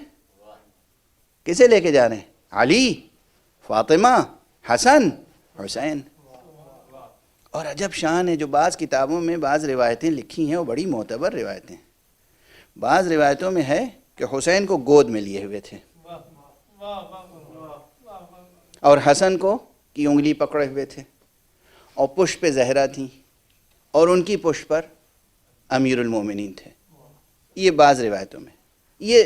کسے لے کے جا رہے ہیں؟ علی، فاطمہ، حسن، حسین. اور عجب شان ہے جو بعض کتابوں میں بعض روایتیں لکھی ہیں وہ بڑی معتبر روایتیں. بعض روایتوں میں ہے کہ حسین کو گود میں لیے ہوئے تھے اور حسن کو کی انگلی پکڑے ہوئے تھے اور پشت پہ زہرا تھیں اور ان کی پشت پر امیر المومنین تھے. یہ بعض روایتوں میں. یہ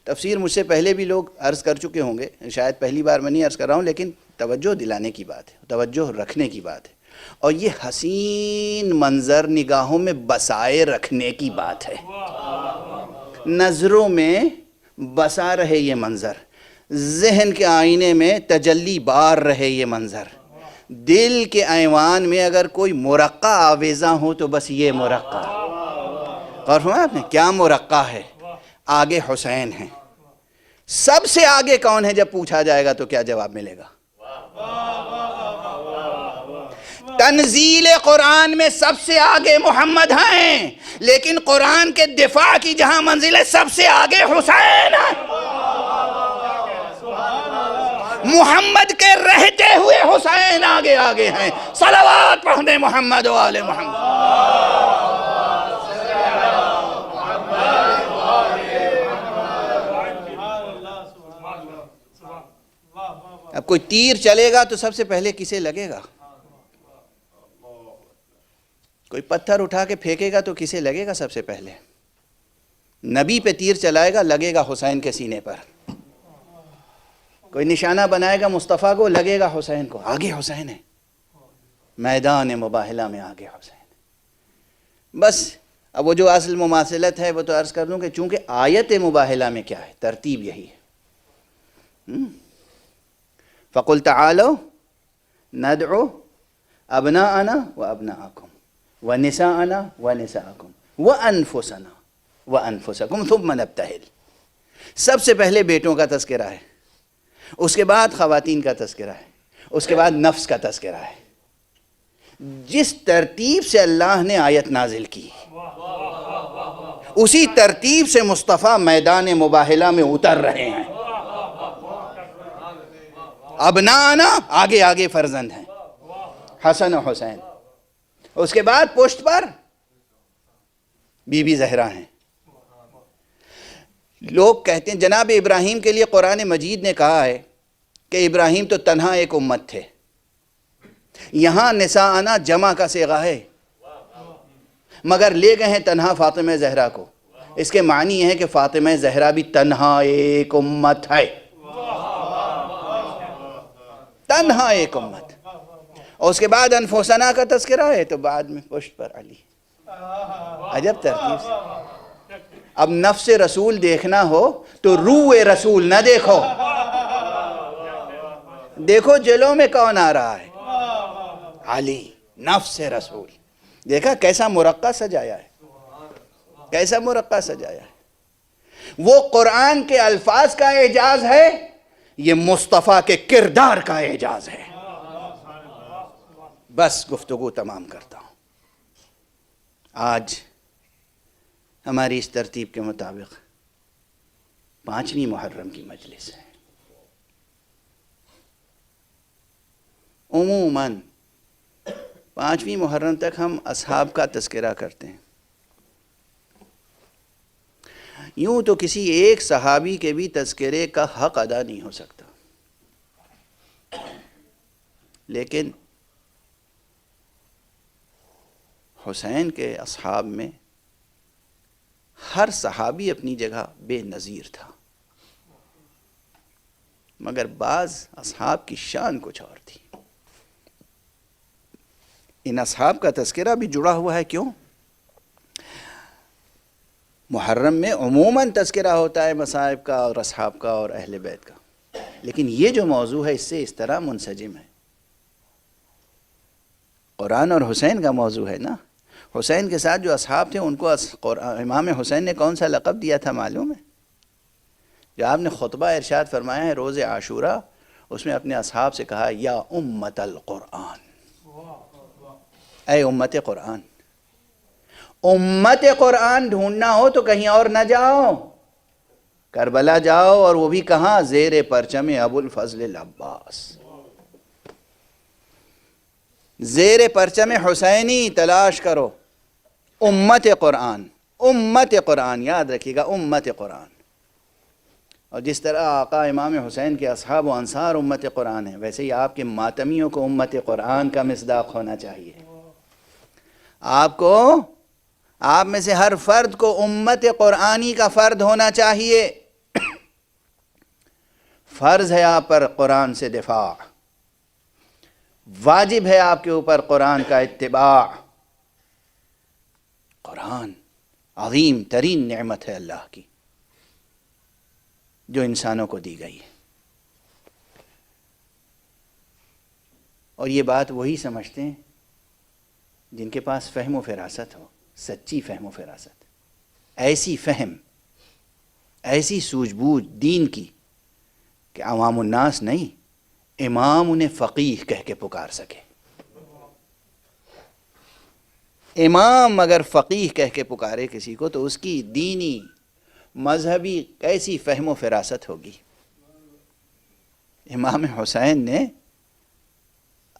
تفسیر مجھ سے پہلے بھی لوگ عرض کر چکے ہوں گے، شاید پہلی بار میں نہیں عرض کر رہا ہوں، لیکن توجہ دلانے کی بات ہے، توجہ رکھنے کی بات ہے. اور یہ حسین منظر نگاہوں میں بسائے رکھنے کی بات ہے. نظروں میں بسا رہے یہ منظر، ذہن کے آئینے میں تجلی بار رہے یہ منظر، دل کے ایوان میں اگر کوئی مرقع آویزاں ہو تو بس یہ مرقع. غور فرمایا آپ نے کیا مرقع ہے؟ آگے حسین ہیں. سب سے آگے کون ہے جب پوچھا جائے گا تو کیا جواب ملے گا؟ تنزیل قرآن میں سب سے آگے محمد ہیں، لیکن قرآن کے دفاع کی جہاں منزل ہے سب سے آگے حسین ہیں. محمد کے رہتے ہوئے حسین آگے آگے ہیں. صلوات پڑھ دیں محمد و آل محمد. اب کوئی تیر چلے گا تو سب سے پہلے کسے لگے گا؟ کوئی پتھر اٹھا کے پھینکے گا تو کسے لگے گا سب سے پہلے؟ نبی پہ تیر چلائے گا لگے گا حسین کے سینے پر، کوئی نشانہ بنائے گا مصطفیٰ کو لگے گا حسین کو، آگے حسین ہے، میدان مباہلہ میں آگے حسین۔ بس اب وہ جو اصل مماثلت ہے وہ تو عرض کر دوں کہ چونکہ آیت مباہلہ میں کیا ہے، ترتیب یہی ہے۔ فَقُلْ تَعَالَوْا نَدْعُ أَبْنَاءَنَا وَأَبْنَاءَكُمْ وَنِسَاءَنَا وَنِسَاءَكُمْ وَأَنفُسَنَا وَأَنفُسَكُمْ ثُمَّ نَبْتَهِلْ۔ سب سے پہلے بیٹوں کا تذکرہ ہے، اس کے بعد خواتین کا تذکرہ ہے، اس کے بعد نفس کا تذکرہ ہے۔ جس ترتیب سے اللہ نے آیت نازل کی اسی ترتیب سے مصطفیٰ میدان مباہلہ میں اتر رہے ہیں۔ ابنانا آگے آگے فرزند ہیں، حسن و حسین، اس کے بعد پشت پر بی بی زہرا ہیں۔ لوگ کہتے ہیں جناب ابراہیم کے لیے قرآن مجید نے کہا ہے کہ ابراہیم تو تنہا ایک امت تھے، یہاں نساءنا جمع کا صیغہ ہے، مگر لے گئے ہیں تنہا فاطمہ زہرا کو، اس کے معنی یہ ہے کہ فاطمہ زہرا بھی تنہا ایک امت ہے، تنہا ایک امت۔ اور اس کے بعد انفسنا کا تذکرہ ہے تو بعد میں پشت پر علی۔ عجب ترتیب سے۔ اب نفس رسول دیکھنا ہو تو روح رسول نہ دیکھو، دیکھو جلوں میں کون آ رہا ہے، علی نفس رسول۔ دیکھا کیسا مرقع سجایا ہے، کیسا مرقع سجایا ہے۔ وہ قرآن کے الفاظ کا اعجاز ہے، یہ مصطفیٰ کے کردار کا اعجاز ہے۔ بس گفتگو تمام کرتا ہوں۔ آج ہماری اس ترتیب کے مطابق 5ویں محرم کی مجلس ہے۔ عموماً 5ویں محرم تک ہم اصحاب کا تذکرہ کرتے ہیں۔ یوں تو کسی ایک صحابی کے بھی تذکرے کا حق ادا نہیں ہو سکتا، لیکن حسین کے اصحاب میں ہر صحابی اپنی جگہ بے نظیر تھا، مگر بعض اصحاب کی شان کچھ اور تھی۔ ان اصحاب کا تذکرہ بھی جڑا ہوا ہے، کیوں؟ محرم میں عموماً تذکرہ ہوتا ہے مصائب کا اور اصحاب کا اور اہل بیت کا، لیکن یہ جو موضوع ہے اس سے اس طرح منسجم ہے، قرآن اور حسین کا موضوع ہے نا۔ حسین کے ساتھ جو اصحاب تھے ان کو امام حسین نے کون سا لقب دیا تھا معلوم ہے؟ جو آپ نے خطبہ ارشاد فرمایا ہے روز عاشورہ، اس میں اپنے اصحاب سے کہا یا امت القرآن، اے امت قرآن۔ امت قرآن ڈھونڈنا ہو تو کہیں اور نہ جاؤ، کربلا جاؤ، اور وہ بھی کہاں؟ زیر پرچم ابو الفضل العباس، زیر پرچم حسینی تلاش کرو امت قرآن۔ امت قرآن یاد رکھیے گا، امت قرآن۔ اور جس طرح آقا امام حسین کے اصحاب و انصار امت قرآن ہیں، ویسے ہی آپ کے ماتمیوں کو امت قرآن کا مصداق ہونا چاہیے۔ آپ میں سے ہر فرد کو امت قرآنی کا فرد ہونا چاہیے۔ فرض ہے آپ پر قرآن سے دفاع، واجب ہے آپ کے اوپر قرآن کا اتباع۔ قرآن عظیم ترین نعمت ہے اللہ کی جو انسانوں کو دی گئی ہے، اور یہ بات وہی سمجھتے ہیں جن کے پاس فہم و فراست ہو، سچی فہم و فراست، ایسی فہم، ایسی سوجھ بوجھ دین کی کہ عوام الناس نہیں، امام انہیں فقیہ کہہ کے پکار سکے۔ امام اگر فقیہ کہہ کے پکارے کسی کو تو اس کی دینی مذہبی کیسی فہم و فراست ہوگی۔ امام حسین نے،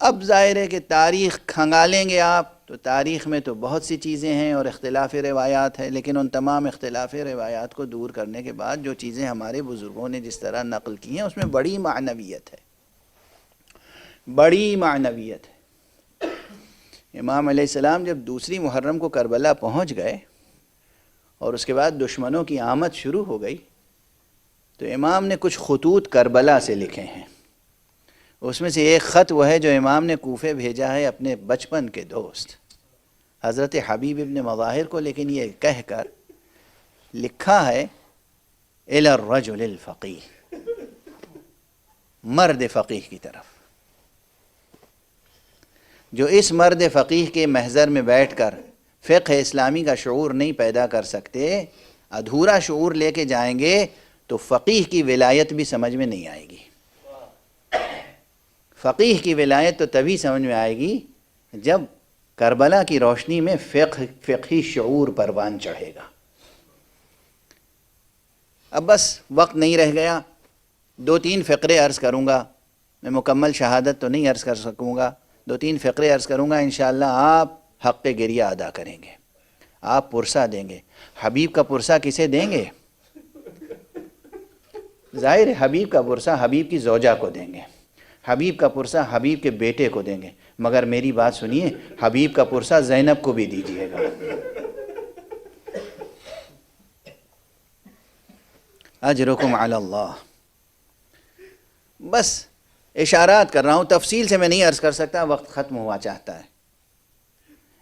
اب ظاہر ہے کہ تاریخ کھنگالیں گے آپ تو تاریخ میں تو بہت سی چیزیں ہیں اور اختلاف روایات ہے، لیکن ان تمام اختلاف روایات کو دور کرنے کے بعد جو چیزیں ہمارے بزرگوں نے جس طرح نقل کی ہیں اس میں بڑی معنویت ہے، بڑی معنویت ہے۔ امام علیہ السلام جب دوسری محرم کو کربلا پہنچ گئے اور اس کے بعد دشمنوں کی آمد شروع ہو گئی، تو امام نے کچھ خطوط کربلا سے لکھے ہیں۔ اس میں سے ایک خط وہ ہے جو امام نے کوفے بھیجا ہے اپنے بچپن کے دوست حضرت حبیب ابن مظاہر کو، لیکن یہ کہہ کر لکھا ہے الی الرجل الفقیہ، مرد فقیہ کی طرف، جو اس مرد فقیہ کے محضر میں بیٹھ کر فقہ اسلامی کا شعور نہیں پیدا کر سکتے، ادھورا شعور لے کے جائیں گے تو فقیہ کی ولایت بھی سمجھ میں نہیں آئے گی۔ فقیہ کی ولایت تو تبھی سمجھ میں آئے گی جب کربلا کی روشنی میں فقہی شعور پروان چڑھے گا۔ اب بس وقت نہیں رہ گیا، 2-3 فقرے عرض کروں گا، میں مکمل شہادت تو نہیں عرض کر سکوں گا، 2-3 فقرے عرض کروں گا، انشاءاللہ آپ حق گریہ ادا کریں گے، آپ پرسہ دیں گے۔ حبیب کا پرسہ کسے دیں گے؟ ظاہر ہے حبیب کا پرسہ حبیب کی زوجہ کو دیں گے، حبیب کا پرسہ حبیب کے بیٹے کو دیں گے، مگر میری بات سنیے، حبیب کا پرسہ زینب کو بھی دیجیے گا۔ اجرکم علی اللہ۔ بس اشارات کر رہا ہوں، تفصیل سے میں نہیں عرض کر سکتا، وقت ختم ہوا چاہتا ہے۔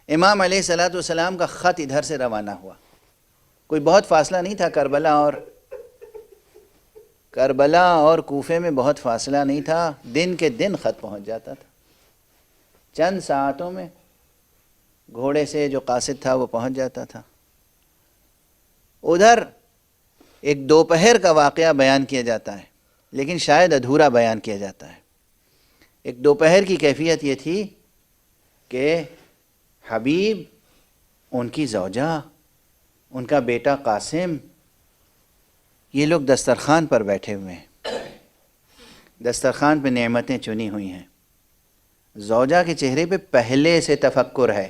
امام علیہ الصلوۃ والسلام کا خط ادھر سے روانہ ہوا، کوئی بہت فاصلہ نہیں تھا، کربلا اور کوفے میں بہت فاصلہ نہیں تھا، دن کے دن خط پہنچ جاتا تھا، چند ساعتوں میں گھوڑے سے جو قاصد تھا وہ پہنچ جاتا تھا۔ ادھر ایک دوپہر کا واقعہ بیان کیا جاتا ہے، لیکن شاید ادھورا بیان کیا جاتا ہے۔ ایک دوپہر کی کیفیت یہ تھی کہ حبیب، ان کی زوجہ، ان کا بیٹا قاسم، یہ لوگ دسترخوان پر بیٹھے ہوئے ہیں، دسترخوان پہ نعمتیں چنی ہوئی ہیں، زوجہ کے چہرے پہ پہلے سے تفکر ہے،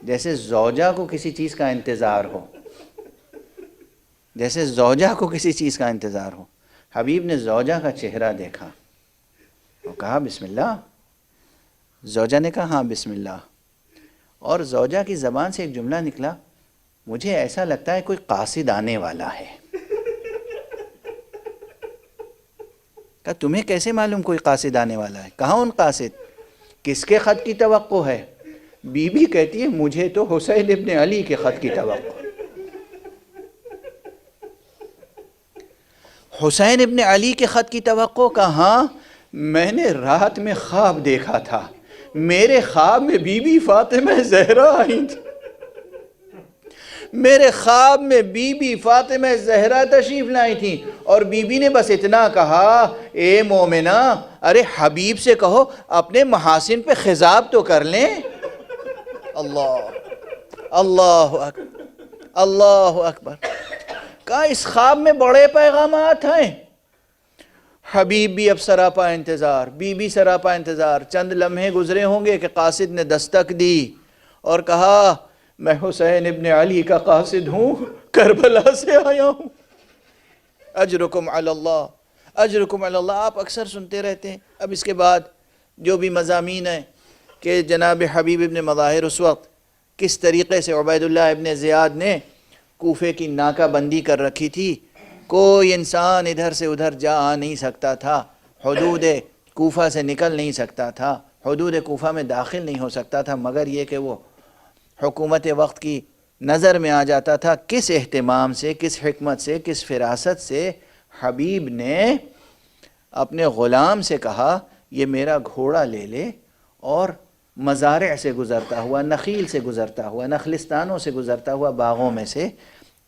جیسے زوجہ کو کسی چیز کا انتظار ہو، جیسے زوجہ کو کسی چیز کا انتظار ہو۔ حبیب نے زوجہ کا چہرہ دیکھا اور کہا بسم اللہ، زوجہ نے کہا ہاں بسم اللہ، اور زوجہ کی زبان سے ایک جملہ نکلا، مجھے ایسا لگتا ہے کوئی قاصد آنے والا ہے۔ کہا تمہیں کیسے معلوم کوئی قاصد آنے والا ہے؟ کہاں ان قاصد؟ کس کے خط کی توقع ہے؟ بی بی کہتی ہے مجھے تو حسین ابن علی کے خط کی توقع۔ حسین ابن علی کے خط کی توقع؟ کہاں؟ میں نے رات میں خواب دیکھا تھا، میرے خواب میں بی بی فاطمہ زہرا آئی تھی، میرے خواب میں بی بی فاطمہ زہرا تشریف لائی تھی، اور بی بی نے بس اتنا کہا اے مومنہ، ارے حبیب سے کہو اپنے محاسن پہ خضاب تو کر لیں۔ اللہ اکبر، اللہ اکبر۔ کہا اس خواب میں بڑے پیغامات ہیں۔ حبیب بھی اب سراپا انتظار، بی بی سراپا انتظار۔ چند لمحے گزرے ہوں گے کہ قاصد نے دستک دی اور کہا میں حسین ابن علی کا قاصد ہوں، کربلا سے آیا ہوں۔ اجرکم علی اللہ، اجرکم علی اللہ۔ آپ اکثر سنتے رہتے ہیں۔ اب اس کے بعد جو بھی مضامین ہیں کہ جناب حبیب ابن مظاہر اس وقت کس طریقے سے عبید اللہ ابن زیاد نے کوفے کی ناکہ بندی کر رکھی تھی، کوئی انسان ادھر سے ادھر جا آ نہیں سکتا تھا، حدود کوفہ سے نکل نہیں سکتا تھا، حدود کوفہ میں داخل نہیں ہو سکتا تھا، مگر یہ کہ وہ حکومت وقت کی نظر میں آ جاتا تھا۔ کس اہتمام سے، کس حکمت سے، کس فراست سے حبیب نے اپنے غلام سے کہا یہ میرا گھوڑا لے لے اور مزارع سے گزرتا ہوا، نخیل سے گزرتا ہوا، نخلستانوں سے گزرتا ہوا، باغوں میں سے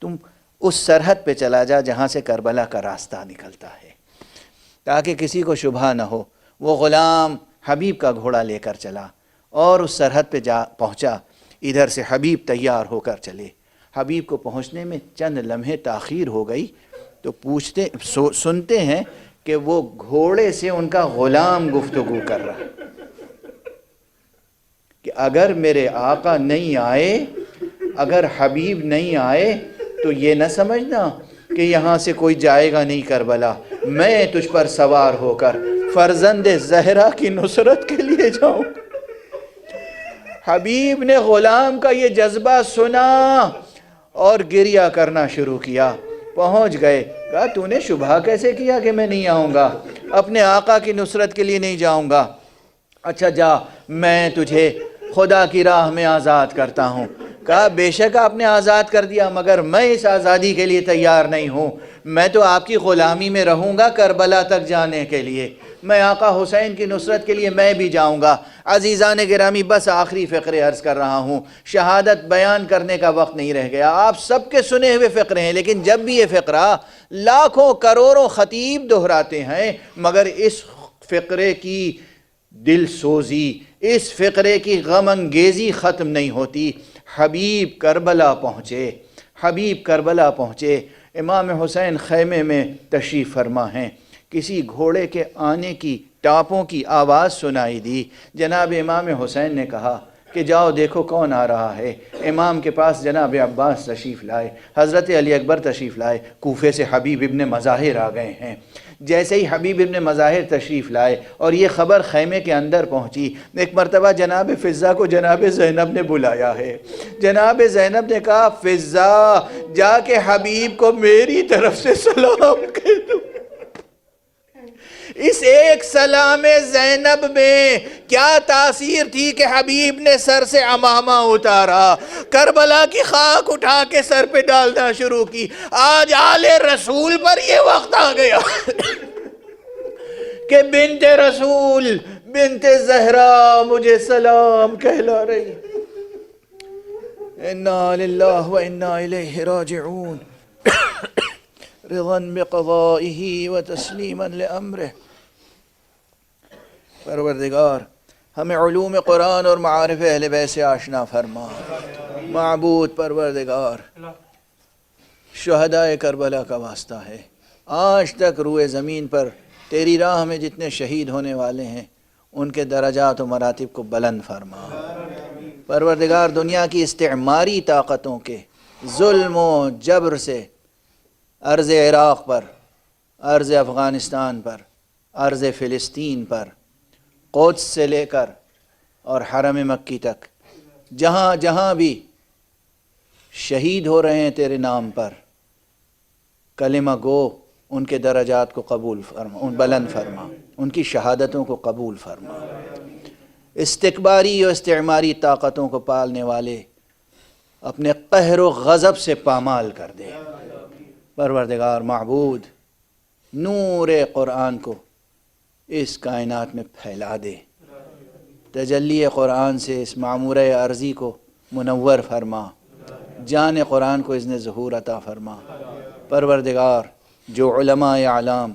تم اس سرحد پہ چلا جا جہاں سے کربلا کا راستہ نکلتا ہے، تاکہ کسی کو شبہ نہ ہو۔ وہ غلام حبیب کا گھوڑا لے کر چلا اور اس سرحد پہ جا پہنچا۔ ادھر سے حبیب تیار ہو کر چلے۔ حبیب کو پہنچنے میں چند لمحے تاخیر ہو گئی تو سنتے ہیں کہ وہ گھوڑے سے ان کا غلام گفتگو کر رہا کہ اگر میرے آقا نہیں آئے، اگر حبیب نہیں آئے تو یہ نہ سمجھنا کہ یہاں سے کوئی جائے گا نہیں کربلا، میں تجھ پر سوار ہو کر فرزند زہرا کی نصرت کے لیے جاؤں۔ حبیب نے غلام کا یہ جذبہ سنا اور گریہ کرنا شروع کیا. پہنچ گئے. کہا تو نے شبہ کیسے کیا کہ میں نہیں آؤں گا؟ اپنے آقا کی نصرت کے لیے نہیں جاؤں گا. اچھا جا، میں تجھے خدا کی راہ میں آزاد کرتا ہوں. کہا بے شک آپ نے آزاد کر دیا، مگر میں اس آزادی کے لیے تیار نہیں ہوں. میں تو آپ کی غلامی میں رہوں گا کربلا تک جانے کے لیے. میں آقا حسین کی نصرت کے لیے میں بھی جاؤں گا. عزیزان گرامی، بس آخری فقرے عرض کر رہا ہوں. شہادت بیان کرنے کا وقت نہیں رہ گیا. آپ سب کے سنے ہوئے فقرے ہیں، لیکن جب بھی یہ فقرہ لاکھوں کروڑوں خطیب دہراتے ہیں، مگر اس فقرے کی دل سوزی، اس فقرے کی غم انگیزی ختم نہیں ہوتی. حبیب کربلا پہنچے، حبیب کربلا پہنچے. امام حسین خیمے میں تشریف فرما ہیں. کسی گھوڑے کے آنے کی ٹاپوں کی آواز سنائی دی. جناب امام حسین نے کہا کہ جاؤ دیکھو کون آ رہا ہے. امام کے پاس جناب عباس تشریف لائے، حضرت علی اکبر تشریف لائے. کوفے سے حبیب ابن مظاہر آ گئے ہیں. جیسے ہی حبیب ابن مظاہر تشریف لائے اور یہ خبر خیمے کے اندر پہنچی، ایک مرتبہ جناب فضہ کو جناب زینب نے بلایا ہے. جناب زینب نے کہا فضہ جا کے حبیب کو میری طرف سے سلام کہہ دو. اس ایک سلام زینب میں کیا تاثیر تھی کہ حبیب نے سر سے عمامہ اتارا، کربلا کی خاک اٹھا کے سر پہ ڈالنا شروع کی. آج آل رسول پر یہ وقت آ گیا کہ بنت رسول، بنت زہرا مجھے سلام کہلا رہی. انا للہ و انا الیہ راجعون. رضا بقضائه وتسلیما لامرہ. پروردگار ہمیں علوم قرآن اور معارف اہل بیت سے آشنا فرما. معبود پروردگار، شہدائے کربلا کا واسطہ ہے، آج تک روئے زمین پر تیری راہ میں جتنے شہید ہونے والے ہیں ان کے درجات و مراتب کو بلند فرما. پروردگار دنیا کی استعماری طاقتوں کے ظلم و جبر سے ارض عراق پر، ارض افغانستان پر، ارض فلسطین پر، قدس سے لے کر اور حرم مکی تک جہاں جہاں بھی شہید ہو رہے ہیں تیرے نام پر، کلمہ گو ان کے درجات کو قبول فرما، ان بلند فرما، ان کی شہادتوں کو قبول فرما. استکباری و استعماری طاقتوں کو پالنے والے اپنے قہر و غضب سے پامال کر دے. پروردگار معبود نور قرآن کو اس کائنات میں پھیلا دے. تجلی قرآن سے اس معمورہ ارضی کو منور فرما. جان قرآن کو اذن ظہور عطا فرما. پروردگار جو علماء اعلام،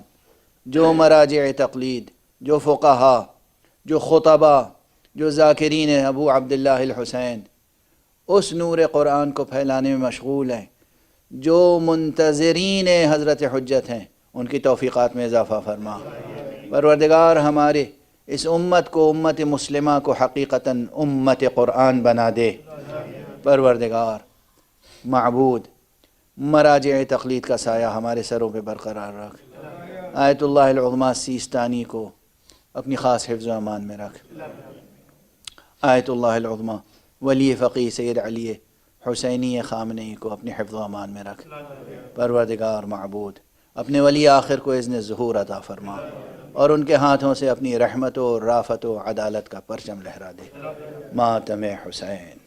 جو مراجع تقلید، جو فقہا، جو خطبہ، جو ذاکرین ابو عبداللہ الحسین اس نور قرآن کو پھیلانے میں مشغول ہیں، جو منتظرین حضرت حجت ہیں، ان کی توفیقات میں اضافہ فرما. پروردگار ہمارے اس امت کو، امت مسلمہ کو حقیقتاً امت قرآن بنا دے. پروردگار معبود مراجع تقلید کا سایہ ہمارے سروں پہ برقرار رکھ. آیت اللہ العظمیٰ سیستانی کو اپنی خاص حفظ و امان میں رکھ. آیت اللہ العظمیٰ ولی فقی سید علی حسینی خامنئی کو اپنے حفظ و امان میں رکھ. پروردگار معبود اپنے ولی آخر کو اذن ظہور عطا فرما اور ان کے ہاتھوں سے اپنی رحمت و رافت و عدالت کا پرچم لہرا دے. ماتم حسین.